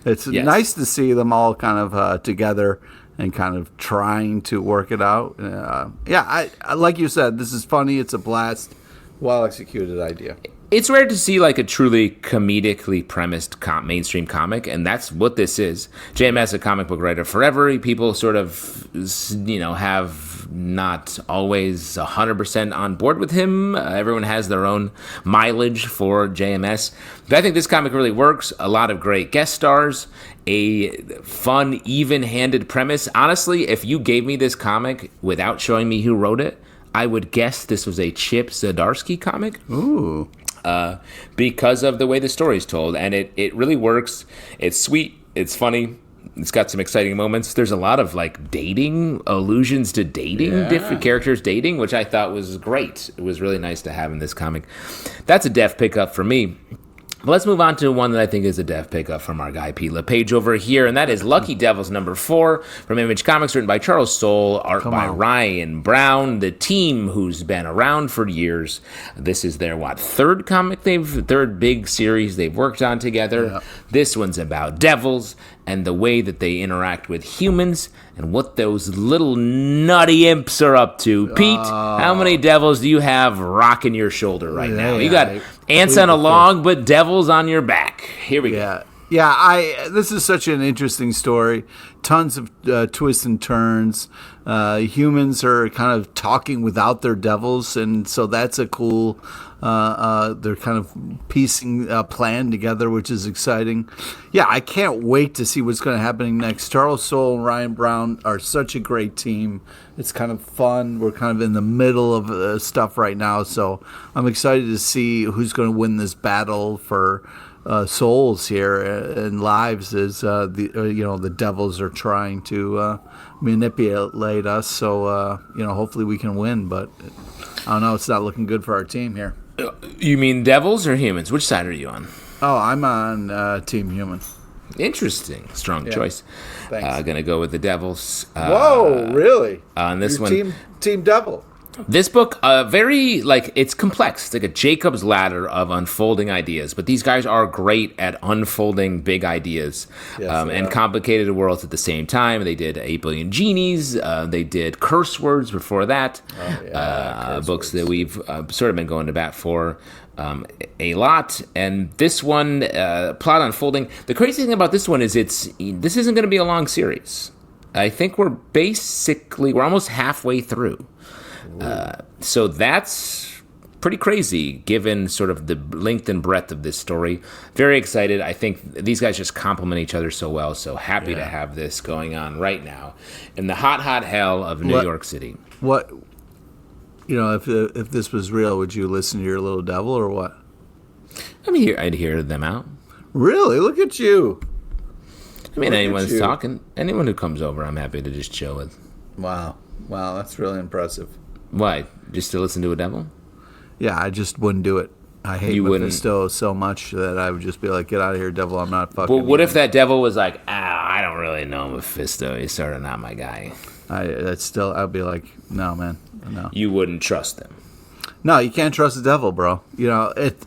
It's nice to see them all kind of together and kind of trying to work it out. I like you said, this is funny. It's a blast. Well-executed idea. It's rare to see like a truly comedically premised mainstream comic, and that's what this is. JMS, a comic book writer forever. People sort of, have not always 100% on board with him. Everyone has their own mileage for JMS. But I think this comic really works. A lot of great guest stars. A fun, even-handed premise. Honestly, if you gave me this comic without showing me who wrote it, I would guess this was a Chip Zdarsky comic. Ooh. Because of the way the story's told. And it really works. It's sweet. It's funny. It's got some exciting moments. There's a lot of like dating, allusions to dating, different characters dating, which I thought was great. It was really nice to have in this comic. That's a def pickup for me. But let's move on to one that I think is a def pickup from our guy Pete LePage over here, and that is Lucky Devils #4 from Image Comics, written by Charles Soule, art by Ryan Brown, the team who's been around for years. This is their third big series they've worked on together. Yeah. This one's about devils and the way that they interact with humans and what those little nutty imps are up to. Pete, how many devils do you have rocking your shoulder right now? You got ants on a log, but devils on your back. Here we go. Yeah, this is such an interesting story. Tons of twists and turns. Humans are kind of talking without their devils, and so that's a cool... they're kind of piecing a plan together, which is exciting. Yeah, I can't wait to see what's going to happen next. Charles Soule and Ryan Brown are such a great team. It's kind of fun. We're kind of in the middle of stuff right now, so I'm excited to see who's going to win this battle for souls here and lives as the devils are trying to manipulate us. So hopefully we can win, but I don't know. It's not looking good for our team here. You mean devils or humans? Which side are you on? Oh, I'm on Team Human. Interesting. Strong choice. Thanks. Gonna go with the devils. Whoa, really? On this one. Team Devil. This book, it's complex. It's like a Jacob's ladder of unfolding ideas. But these guys are great at unfolding big ideas and complicated worlds at the same time. They did 8 Billion Genies. They did Curse Words before that. Books that we've sort of been going to bat for a lot. And this one, plot unfolding. The crazy thing about this one is this isn't going to be a long series. I think we're almost halfway through. So that's pretty crazy given sort of the length and breadth of this story. Very excited. I think these guys just complement each other so well. So happy to have this going on right now in the hot hell of New York City. What, if this was real, would you listen to your little devil or what? I'd hear them out. Really? Look at you. I mean, anyone's talking. Anyone who comes over, I'm happy to just chill with. Wow, that's really impressive. Why? Just to listen to a devil? Yeah, I just wouldn't do it. I hate Mephisto so much that I would just be like, get out of here, devil, I'm not fucking. But what if that devil was like, I don't really know Mephisto, he's sort of not my guy. I'd be like, no, man, no. You wouldn't trust them. No, you can't trust the devil, bro.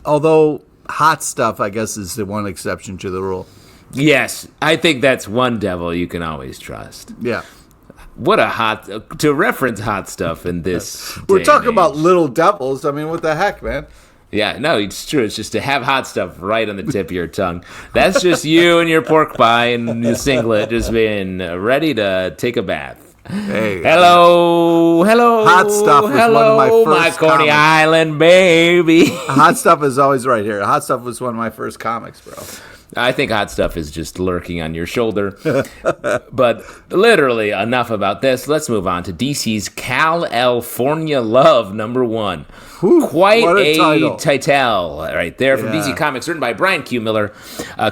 Although hot stuff, I guess, is the one exception to the rule. Yes, I think that's one devil you can always trust. Yeah. What to reference hot stuff in this We're talking about little devils. I mean, what the heck, man? Yeah, no, it's true. It's just to have hot stuff right on the tip of your tongue. That's just you and your pork pie and your singlet just being ready to take a bath. Hey, hello. Hot Stuff was one of my first my Coney Island baby. Hot Stuff is always right here. Hot Stuff was one of my first comics, bro. I think Hot Stuff is just lurking on your shoulder. But literally, enough about this. Let's move on to DC's California Love #1. Whew, Quite a title right there from DC Comics, written by Brian Q. Miller,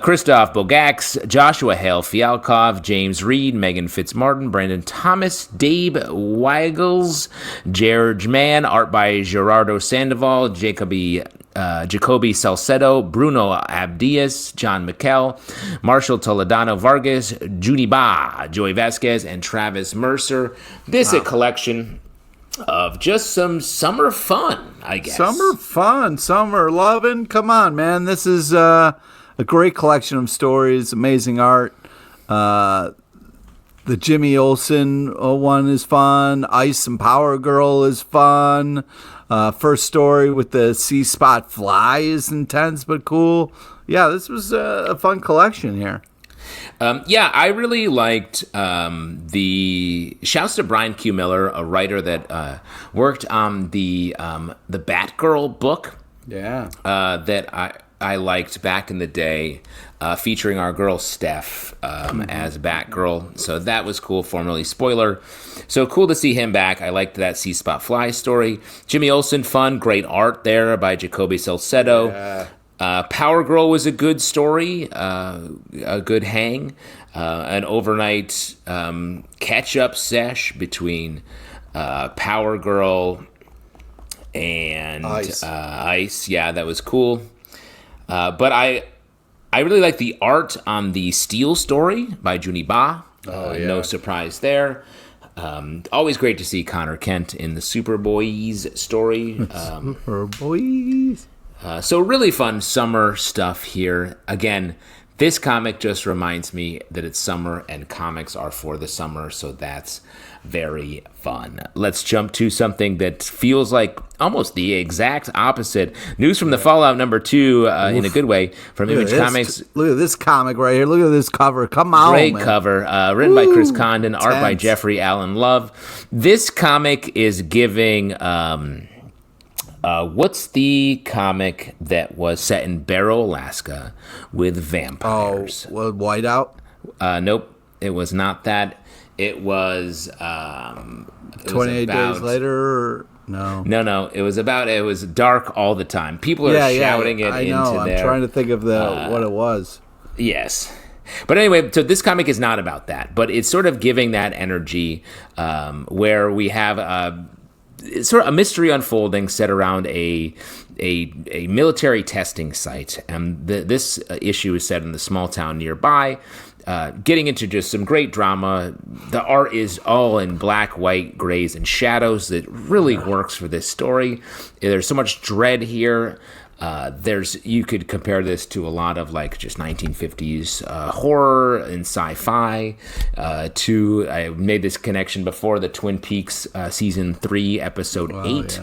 Christoph Bogax, Joshua Hale Fialkov, James Reed, Megan Fitzmartin, Brandon Thomas, Dave Weigels, George Mann, art by Gerardo Sandoval, Jacoby Salcedo, Bruno Abdias, John McKell, Marshall Toledano Vargas, Judy Ba, Joey Vasquez, and Travis Mercer. This is a collection of just some summer fun, I guess. Summer fun, summer loving. Come on, man. This is a great collection of stories, amazing art. The Jimmy Olsen one is fun. Ice and Power Girl is fun. First story with the C-Spot Fly is intense but cool. Yeah, this was a fun collection here. I really liked the shouts to Brian Q. Miller, a writer that worked on the Batgirl book. Yeah, that I liked back in the day, featuring our girl Steph as Batgirl. So that was cool. Formerly Spoiler. So cool to see him back. I liked that C-Spot Fly story. Jimmy Olsen, fun, great art there by Jacoby Salcedo. Yeah. Power Girl was a good story, a good hang, an overnight catch-up sesh between Power Girl and Ice. Yeah, that was cool. But I really like the art on the Steel story by Junie Ba. No surprise there. Always great to see Conor Kent in the Superboys story. Superboys. So really fun summer stuff here. Again, this comic just reminds me that it's summer and comics are for the summer, so that's very fun. Let's jump to something that feels like almost the exact opposite. News from the Fallout #2 in a good way from Image Comics. Look at this comic right here. Look at this cover. Come on, great man. Cover. Written by Chris Condon, art by Jeffrey Allen Love. This comic is giving... what's the comic that was set in Barrow, Alaska with vampires? Oh, Whiteout? Nope, it was not that. It was... 28 days later? No. It was dark all the time. People are shouting it into there. I'm trying to think of what it was. Yes. But anyway, so this comic is not about that, but it's sort of giving that energy where we have... It's sort of a mystery unfolding set around a military testing site, and this issue is set in the small town nearby. Getting into just some great drama. The art is all in black, white, grays, and shadows that really works for this story. There's so much dread here. You could compare this to a lot of like just 1950s horror and sci-fi. I made this connection before, the Twin Peaks season 3 episode 8,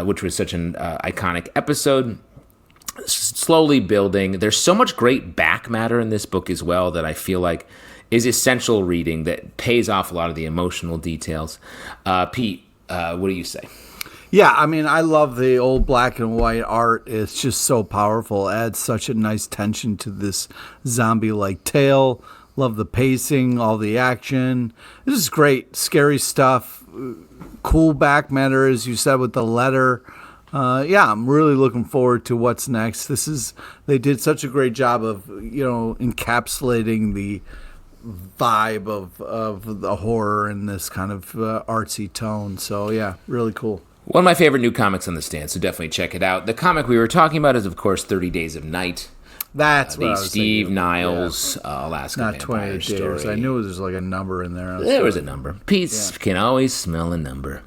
which was such an iconic episode. Slowly building. There's so much great back matter in this book as well that I feel like is essential reading that pays off a lot of the emotional details. Pete, what do you say? Yeah, I mean, I love the old black and white art. It's just so powerful. It adds such a nice tension to this zombie-like tale. Love the pacing, all the action. This is great. Scary stuff. Cool back matter, as you said, with the letter. I'm really looking forward to what's next. They did such a great job of, encapsulating the vibe of the horror in this kind of artsy tone. So, yeah, really cool. One of my favorite new comics on the stand, so definitely check it out. The comic we were talking about is, of course, 30 Days of Night. That's what I was Steve thinking. Niles Alaska Not Vampire 28 story. days. I knew there was like a number in there. There was a number. Pete can always smell a number.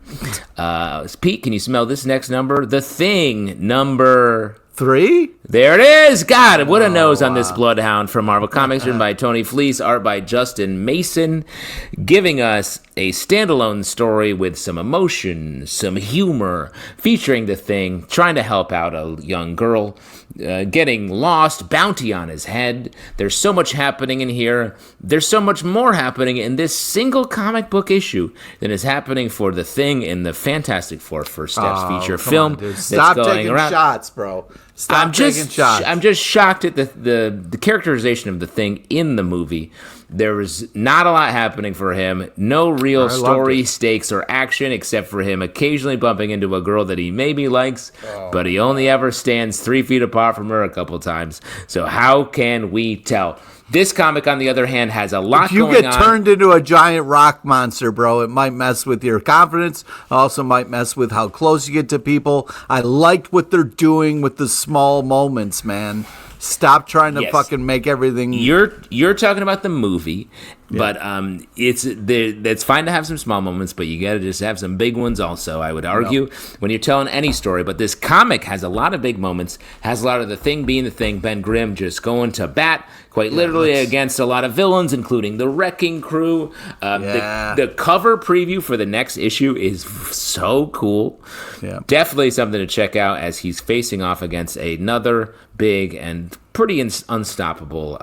Pete, can you smell this next number? The Thing, number 3? There it is. God, what a nose on this Bloodhound from Marvel Comics, written by Tony Fleece, art by Justin Mason, giving us a standalone story with some emotion, some humor, featuring the Thing trying to help out a young girl, getting lost, bounty on his head. There's so much happening in here. There's so much more happening in this single comic book issue than is happening for the Thing in the Fantastic Four First Steps feature film. Stop taking shots, bro. Stop taking shots. I'm just shocked at the characterization of the Thing in the movie. There was not a lot happening for him. No real story, stakes, or action, except for him occasionally bumping into a girl that he maybe likes, but he only ever stands 3 feet apart from her a couple times. So how can we tell? This comic, on the other hand, has a lot going on. If you get turned into a giant rock monster, bro, it might mess with your confidence. Also might mess with how close you get to people. I liked what they're doing with the small moments, man. Stop trying to fucking make everything. You're talking about the movie, but it's fine to have some small moments, but you got to just have some big ones also. I would argue when you're telling any story, but this comic has a lot of big moments. Has a lot of the Thing being the Thing. Ben Grimm just going to bat. Quite literally against a lot of villains, including the Wrecking Crew. The cover preview for the next issue is so cool. Yeah. Definitely something to check out as he's facing off against another big and pretty unstoppable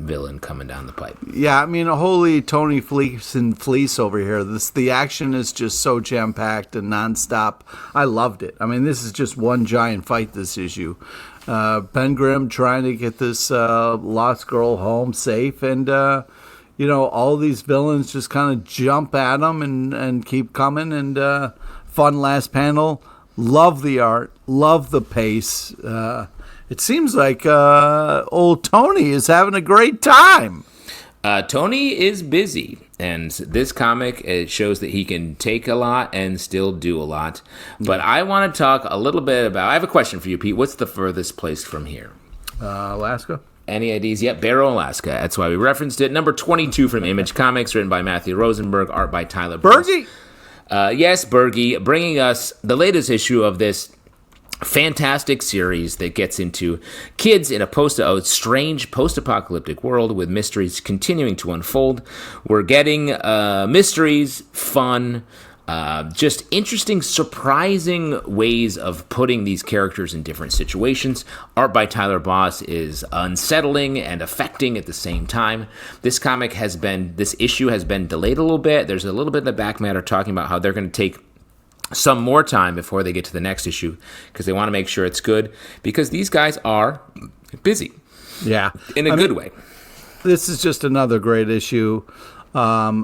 villain coming down the pipe. Yeah, I mean, holy Tony Fleece over here. The action is just so jam-packed and nonstop. I loved it. I mean, this is just one giant fight, this issue. Ben Grimm trying to get this lost girl home safe, and all these villains just kind of jump at him and keep coming. And fun last panel. Love the art. Love the pace. It seems like old Tony is having a great time. Tony is busy, and this comic, it shows that he can take a lot and still do a lot. But I want to talk a little bit about... I have a question for you, Pete. What's the furthest place from here? Alaska. Any ideas? Yep, Barrow, Alaska. That's why we referenced it. Number 22 from Image Comics, written by Matthew Rosenberg, art by Tyler Berge. Yes, Berge, bringing us the latest issue of this fantastic series that gets into kids in a strange post-apocalyptic world with mysteries continuing to unfold. We're getting mysteries, fun, just interesting, surprising ways of putting these characters in different situations. Art by Tyler Boss is unsettling and affecting at the same time. This issue has been delayed a little bit. There's a little bit in the back matter talking about how they're going to take some more time before they get to the next issue because they want to make sure it's good because these guys are busy. Yeah. In a good way. This is just another great issue. At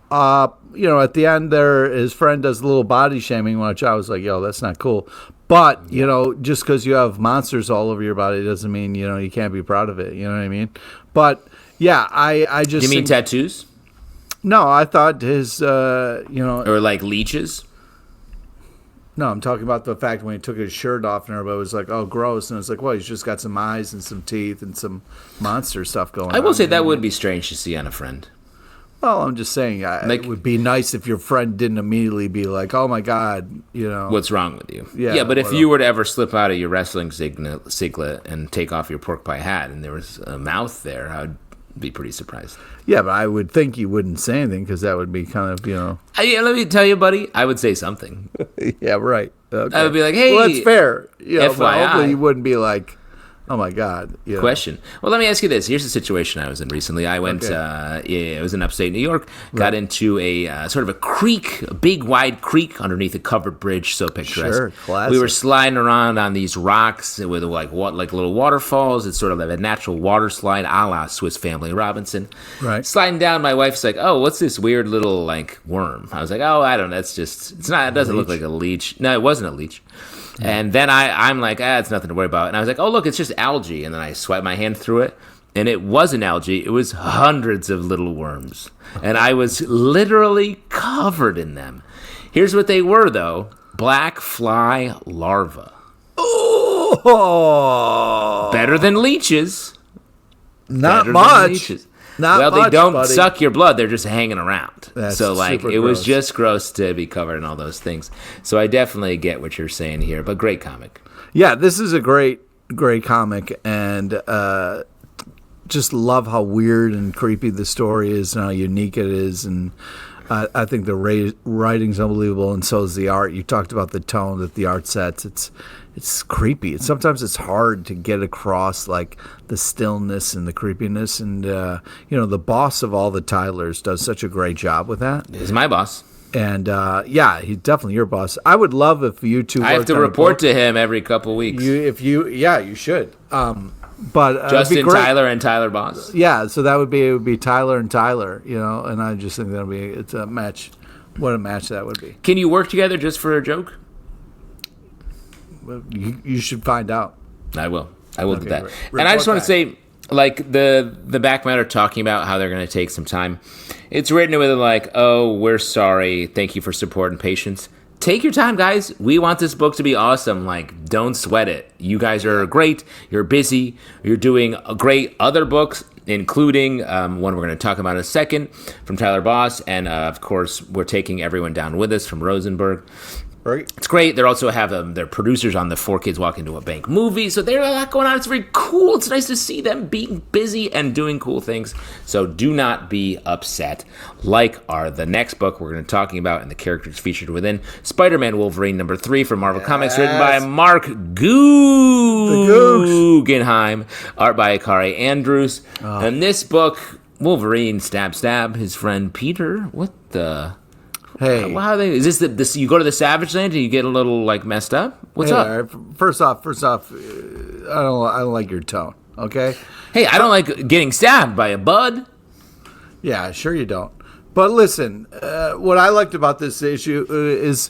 the end there, his friend does a little body shaming, which I was like, yo, that's not cool. But, just because you have monsters all over your body doesn't mean, you can't be proud of it. You know what I mean? But, yeah, I just... You mean tattoos? No, I thought his, Or like leeches? No, I'm talking about the fact when he took his shirt off and everybody was like, oh, gross. And it's like, well, he's just got some eyes and some teeth and some monster stuff going on. I will say that would be strange to see on a friend. Well, I'm just saying, it would be nice if your friend didn't immediately be like, oh, my God, What's wrong with you? Yeah, but if you were to ever slip out of your wrestling siglet and take off your pork pie hat and there was a mouth there, I'd be pretty surprised. Yeah, but I would think you wouldn't say anything because that would be kind of, let me tell you, buddy, I would say something. Yeah, right. Okay. I would be like, hey. Well, that's fair. FYI. But hopefully you wouldn't be like, oh, my God. Question. Well, let me ask you this. Here's the situation I was in recently. I went, it was in upstate New York, got into a sort of a creek, a big, wide creek underneath a covered bridge, so picturesque. Sure, classic. We were sliding around on these rocks with like little waterfalls. It's sort of like a natural water slide a la Swiss Family Robinson. Right. Sliding down, my wife's like, oh, what's this weird little like worm? I was like, oh, I don't know. It doesn't look like a leech. No, it wasn't a leech. And then I'm like, it's nothing to worry about. And I was like, oh, look, it's just algae. And then I swiped my hand through it, and it wasn't algae. It was hundreds of little worms. And I was literally covered in them. Here's what they were, though. Black fly larvae. Oh! Better than leeches. Not much. They don't suck your blood. They're just hanging around. That's so, like, super it was gross. just gross to be covered in all those things. So I definitely get what you're saying here, but great comic. Yeah, this is a great comic, and just love how weird and creepy the story is and how unique it is. And I think the writing's unbelievable, and so is the art. You talked about the tone that the art sets. It's creepy. Sometimes it's hard to get across, like, the stillness and the creepiness. And, the boss of all the Tylers does such a great job with that. He's my boss. And, he's definitely your boss. I would love if you two I have to report to him every couple weeks. You should. But Justin Tyler and Tyler Boss. Yeah, so it would be Tyler and Tyler, and I just think it's a match. What a match that would be. Can you work together just for a joke? You should find out. I will do that. And I just want to say, like, the back matter talking about how they're going to take some time. It's written with like, oh, we're sorry. Thank you for support and patience. Take your time, guys. We want this book to be awesome. Like, don't sweat it. You guys are great. You're busy. You're doing great other books, including one we're going to talk about in a second from Tyler Boss. And, of course, we're taking everyone down with us from Rosenberg. Right. It's great. They also have their producers on the Four Kids Walk Into a Bank movie. So there's a lot going on. It's very cool. It's nice to see them being busy and doing cool things. So do not be upset. Like the next book we're going to be talking about and the characters featured within Spider-Man Wolverine #3 from Marvel Comics, written by Marc Guggenheim, art by Akari Andrews. And this book, Wolverine stab his friend Peter. What the... Hey, is this you go to the Savage Land and you get a little like messed up? What's up? First off, I don't like your tone. Okay. Hey, I don't like getting stabbed by a bud. Yeah, sure you don't. But listen, what I liked about this issue is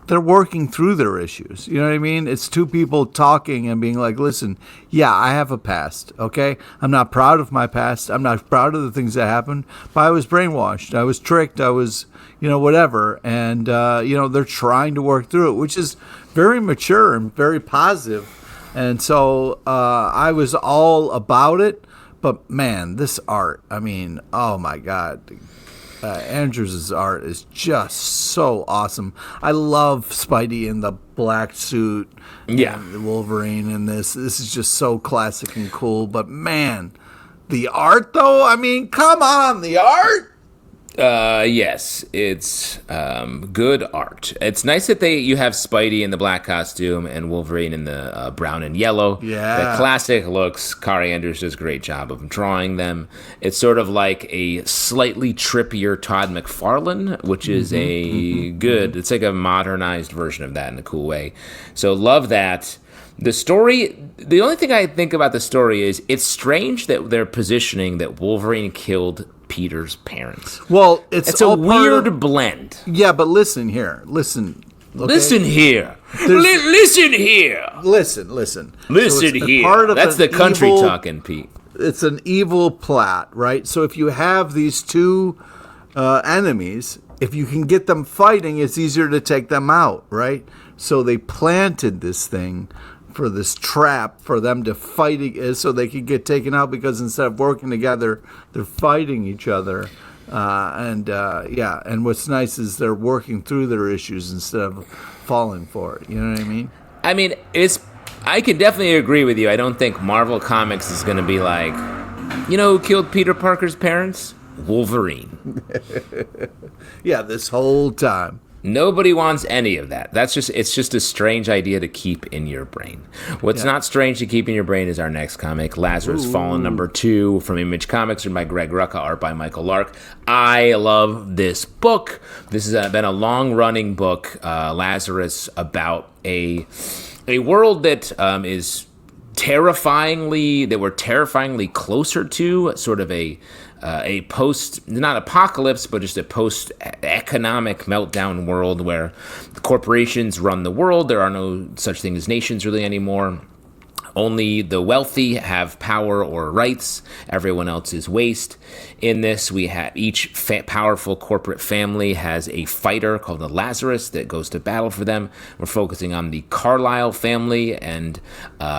they're working through their issues. You know what I mean? It's two people talking and being like, listen, yeah, I have a past, okay? I'm not proud of my past. I'm not proud of the things that happened, but I was brainwashed. I was tricked. I was, whatever. And, they're trying to work through it, which is very mature and very positive. And so I was all about it. But, man, this art, I mean, oh, my God. Andrews' art is just so awesome. I love Spidey in the black suit. Yeah. And the Wolverine in this. This is just so classic and cool. But, man, the art, though, I mean, come on, the art. Yes, it's good art. It's nice that you have Spidey in the black costume and Wolverine in the brown and yellow. Yeah. The classic looks. Kari Andrews does a great job of drawing them. It's sort of like a slightly trippier Todd McFarlane, which is it's like a modernized version of that in a cool way. So love that. The story, the only thing I think about the story is it's strange that they're positioning that Wolverine killed Peter's parents. Well, it's a weird blend. Yeah, but listen here. Listen. Okay? Listen here. Listen here. Listen. Listen here. That's the country talking, Pete. It's an evil plot, right? So if you have these two enemies, if you can get them fighting, it's easier to take them out, right? So they planted this thing for this trap for them to fight so they could get taken out, because instead of working together, they're fighting each other. And what's nice is they're working through their issues instead of falling for it. You know what I mean? I mean, I can definitely agree with you. I don't think Marvel Comics is going to be like, who killed Peter Parker's parents? Wolverine. Yeah, this whole time. Nobody wants any of that. It's just a strange idea to keep in your brain. What's not strange to keep in your brain is our next comic, Lazarus Fallen #2 from Image Comics, written by Greg Rucka, art by Michael Lark. I love this book. This has been a long-running book, Lazarus, about a world that is we're terrifyingly closer to, sort of a post, not apocalypse, but just a post-economic meltdown world where the corporations run the world. There are no such thing as nations really anymore. Only the wealthy have power or rights. Everyone else is waste. In this, we have each powerful corporate family has a fighter called the Lazarus that goes to battle for them. We're focusing on the Carlisle family and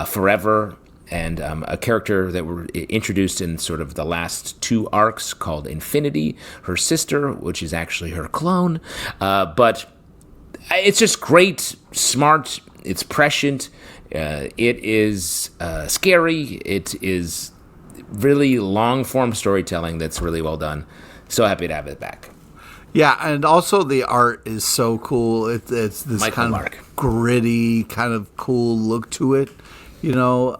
Forever and a character that were introduced in sort of the last 2 arcs called Infinity, her sister, which is actually her clone. But it's just great, smart, it's prescient, it is scary, it is really long-form storytelling that's really well done. So happy to have it back. Yeah, and also the art is so cool. It's this Michael kind Marc. of gritty, kind of cool look to it, you know.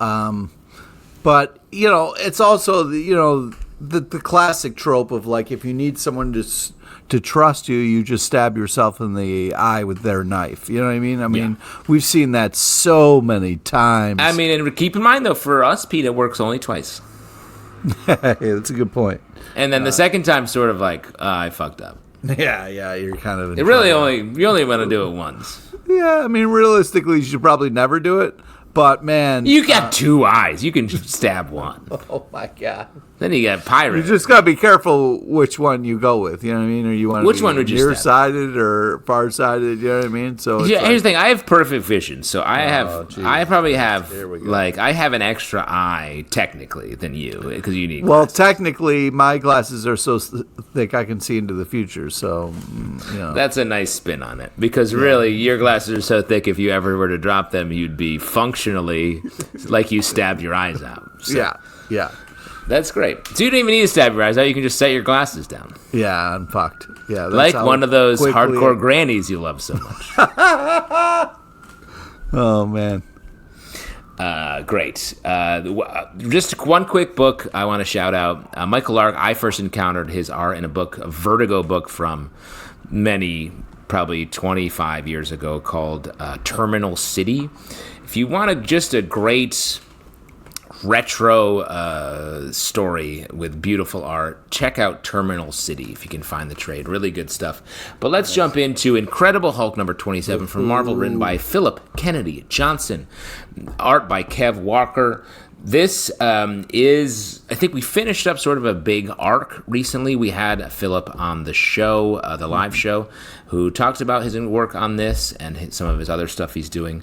But you know, it's also the classic trope of like if you need someone to trust you, you just stab yourself in the eye with their knife. You know what I mean? I mean, we've seen that so many times. I mean, and keep in mind though, for us, Pete, it works only twice. That's a good point. And then the second time, sort of like, I fucked up. Yeah, you're kind of. You only want to do it once. Yeah, I mean, realistically, you should probably never do it. But man, you got 2 eyes. You can stab one. Oh my god! Then you got pirate. You just gotta be careful which one you go with. You know what I mean? Or you want which one would you near-sighted or far-sighted? You know what I mean? So yeah. Here's the thing: I have perfect vision, so I probably have like I have an extra eye technically than you because you need. Well, technically, my glasses are so thick I can see into the future. So you know. That's a nice spin on it because really, your glasses are so thick. If you ever were to drop them, you'd be functionally like you stabbed your eyes out. So. Yeah. That's great. So you don't even need to stab your eyes out. You can just set your glasses down. Yeah, I'm fucked. Yeah, that's like one of those hardcore grannies you love so much. Oh, man. Great. Just one quick book I want to shout out. Michael Lark, I first encountered his art in a book, a Vertigo book from probably 25 years ago called Terminal City. If you want just a great retro story with beautiful art, check out Terminal City if you can find the trade. Really good stuff. But let's jump into Incredible Hulk number 27 from Marvel, written by Philip Kennedy Johnson, art by Kev Walker. This is, I think we finished up sort of a big arc recently. We had Philip on the show, the live show, who talked about his work on this and some of his other stuff he's doing.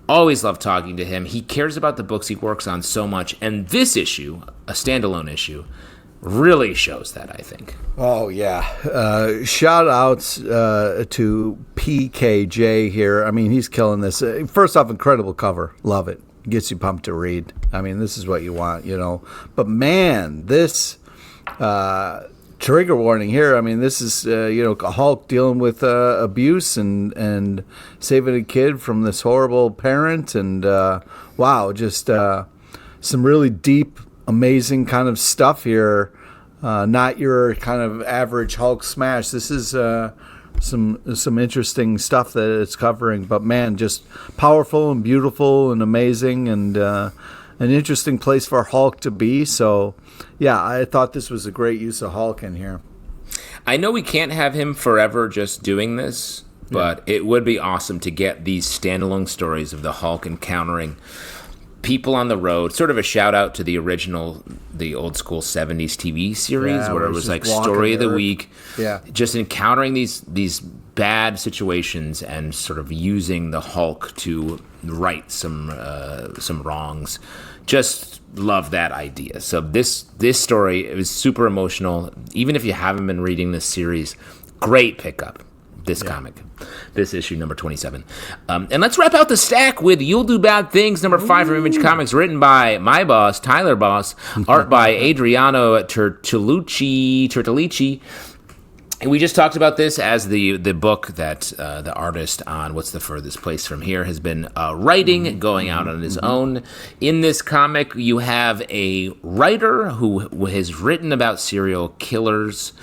Always love talking to him. He cares about the books he works on so much. And this issue, a standalone issue, really shows that, I think. Oh, yeah. Shout outs to PKJ here. I mean, he's killing this. First off, incredible cover. Love it. Gets you pumped to read. I mean, this is what you want, you know. But man, this trigger warning here. I mean, this is Hulk dealing with abuse and saving a kid from this horrible parent, and wow, just some really deep, amazing kind of stuff here. Not your kind of average Hulk smash. This is some interesting stuff that it's covering, but man, just powerful and beautiful and amazing, and an interesting place for Hulk to be. So yeah, I thought this was a great use of Hulk in here. I know we can't have him forever just doing this, but it would be awesome to get these standalone stories of the Hulk encountering people on the road. Sort of a shout out to the original, the old school 70s TV series where it was like story of the week. Yeah. Just encountering these bad situations and sort of using the Hulk to right some wrongs. Just love that idea. So this story is super emotional. Even if you haven't been reading this series, great pickup. This comic, this issue number 27. And let's wrap out the stack with You'll Do Bad Things number 5 from Image Comics, written by my boss, Tyler Boss, art by Adriano Tertolici. And we just talked about this as the book that the artist on What's the Furthest Place from Here has been writing, going out on his own. In this comic, you have a writer who has written about serial killers,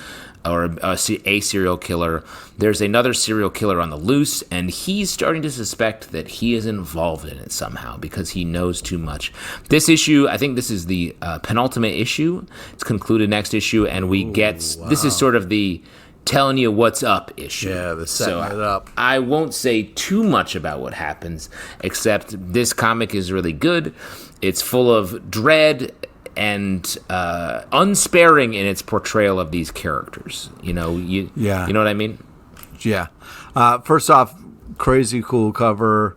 or a serial killer. There's another serial killer on the loose, and he's starting to suspect that he is involved in it somehow because he knows too much. This issue, I think this is the penultimate issue. It's concluded next issue, and this is sort of the telling you what's up issue. Yeah, the setting it up. I won't say too much about what happens, except this comic is really good. It's full of dread and unsparing in its portrayal of these characters. You know what I mean? Yeah. First off, crazy cool cover.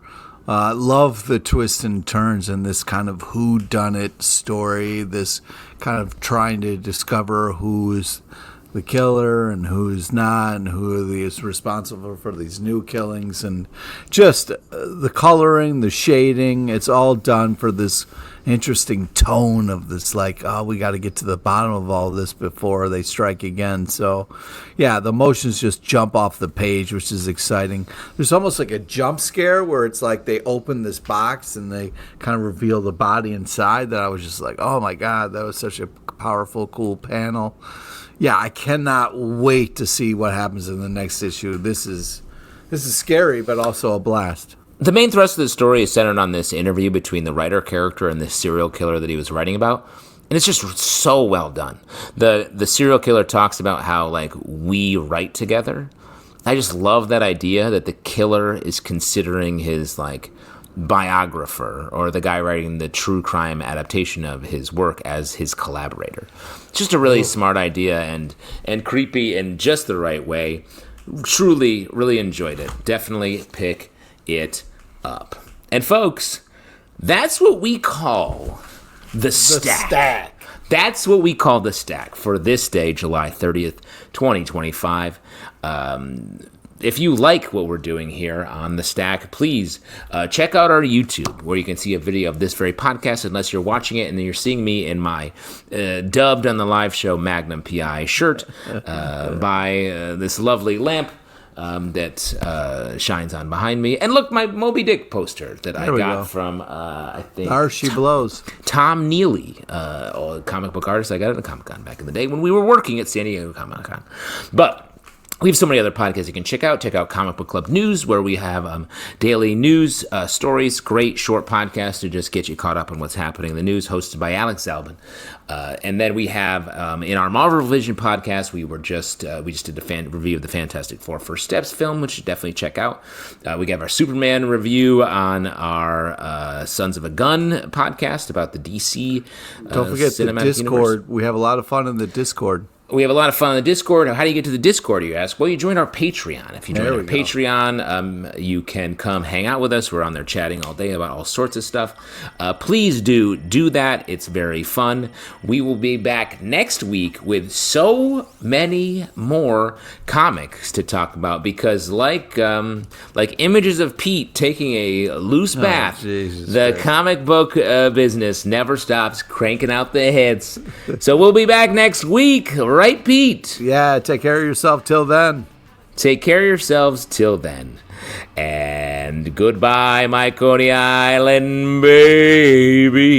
Love the twists and turns in this kind of whodunit story, this kind of trying to discover who's the killer and who's not, and who is responsible for these new killings, and just the coloring, the shading, it's all done for this interesting tone of this, like, oh, we got to get to the bottom of all this before they strike again. So yeah, the emotions just jump off the page, which is exciting. There's almost like a jump scare where it's like they open this box and they kind of reveal the body inside, that I was just like, oh my God, that was such a powerful, cool panel. Yeah, I cannot wait to see what happens in the next issue. This is scary, but also a blast. The main thrust of the story is centered on this interview between the writer character and the serial killer that he was writing about. And it's just so well done. The serial killer talks about how, like, we write together. I just love that idea that the killer is considering his, like, biographer or the guy writing the true crime adaptation of his work as his collaborator. It's just a really smart idea and creepy in just the right way. Truly, really enjoyed it. Definitely pick it up. And folks, that's what we call the stack. That's what we call the stack for this day, July 30th, 2025. If you like what we're doing here on the stack, please check out our YouTube, where you can see a video of this very podcast, unless you're watching it and then you're seeing me in my dubbed on the live show Magnum PI shirt by this lovely lamp that shines on behind me. And look, my Moby Dick poster that I got from, I think... There she blows. Tom Neely, a comic book artist. I got it at Comic-Con back in the day when we were working at San Diego Comic-Con. But... we have so many other podcasts you can check out. Check out Comic Book Club News, where we have daily news stories, great short podcasts to just get you caught up on what's happening in the news, hosted by Alex Zalbin. And then we have in our Marvel Vision podcast, we just did a review of the Fantastic Four First Steps film, which you should definitely check out. We have our Superman review on our Sons of a Gun podcast about the DC. Don't forget the Discord. Universe. We have a lot of fun in the Discord. We have a lot of fun on the Discord. How do you get to the Discord, you ask? Well, you join our Patreon. If you join our Patreon, you can come hang out with us. We're on there chatting all day about all sorts of stuff. Please do that. It's very fun. We will be back next week with so many more comics to talk about, because like Images of Pete taking a loose bath, the comic book business never stops cranking out the hits. So we'll be back next week. Right, Pete? Yeah, take care of yourself till then. Take care of yourselves till then. And goodbye, my Coney Island baby.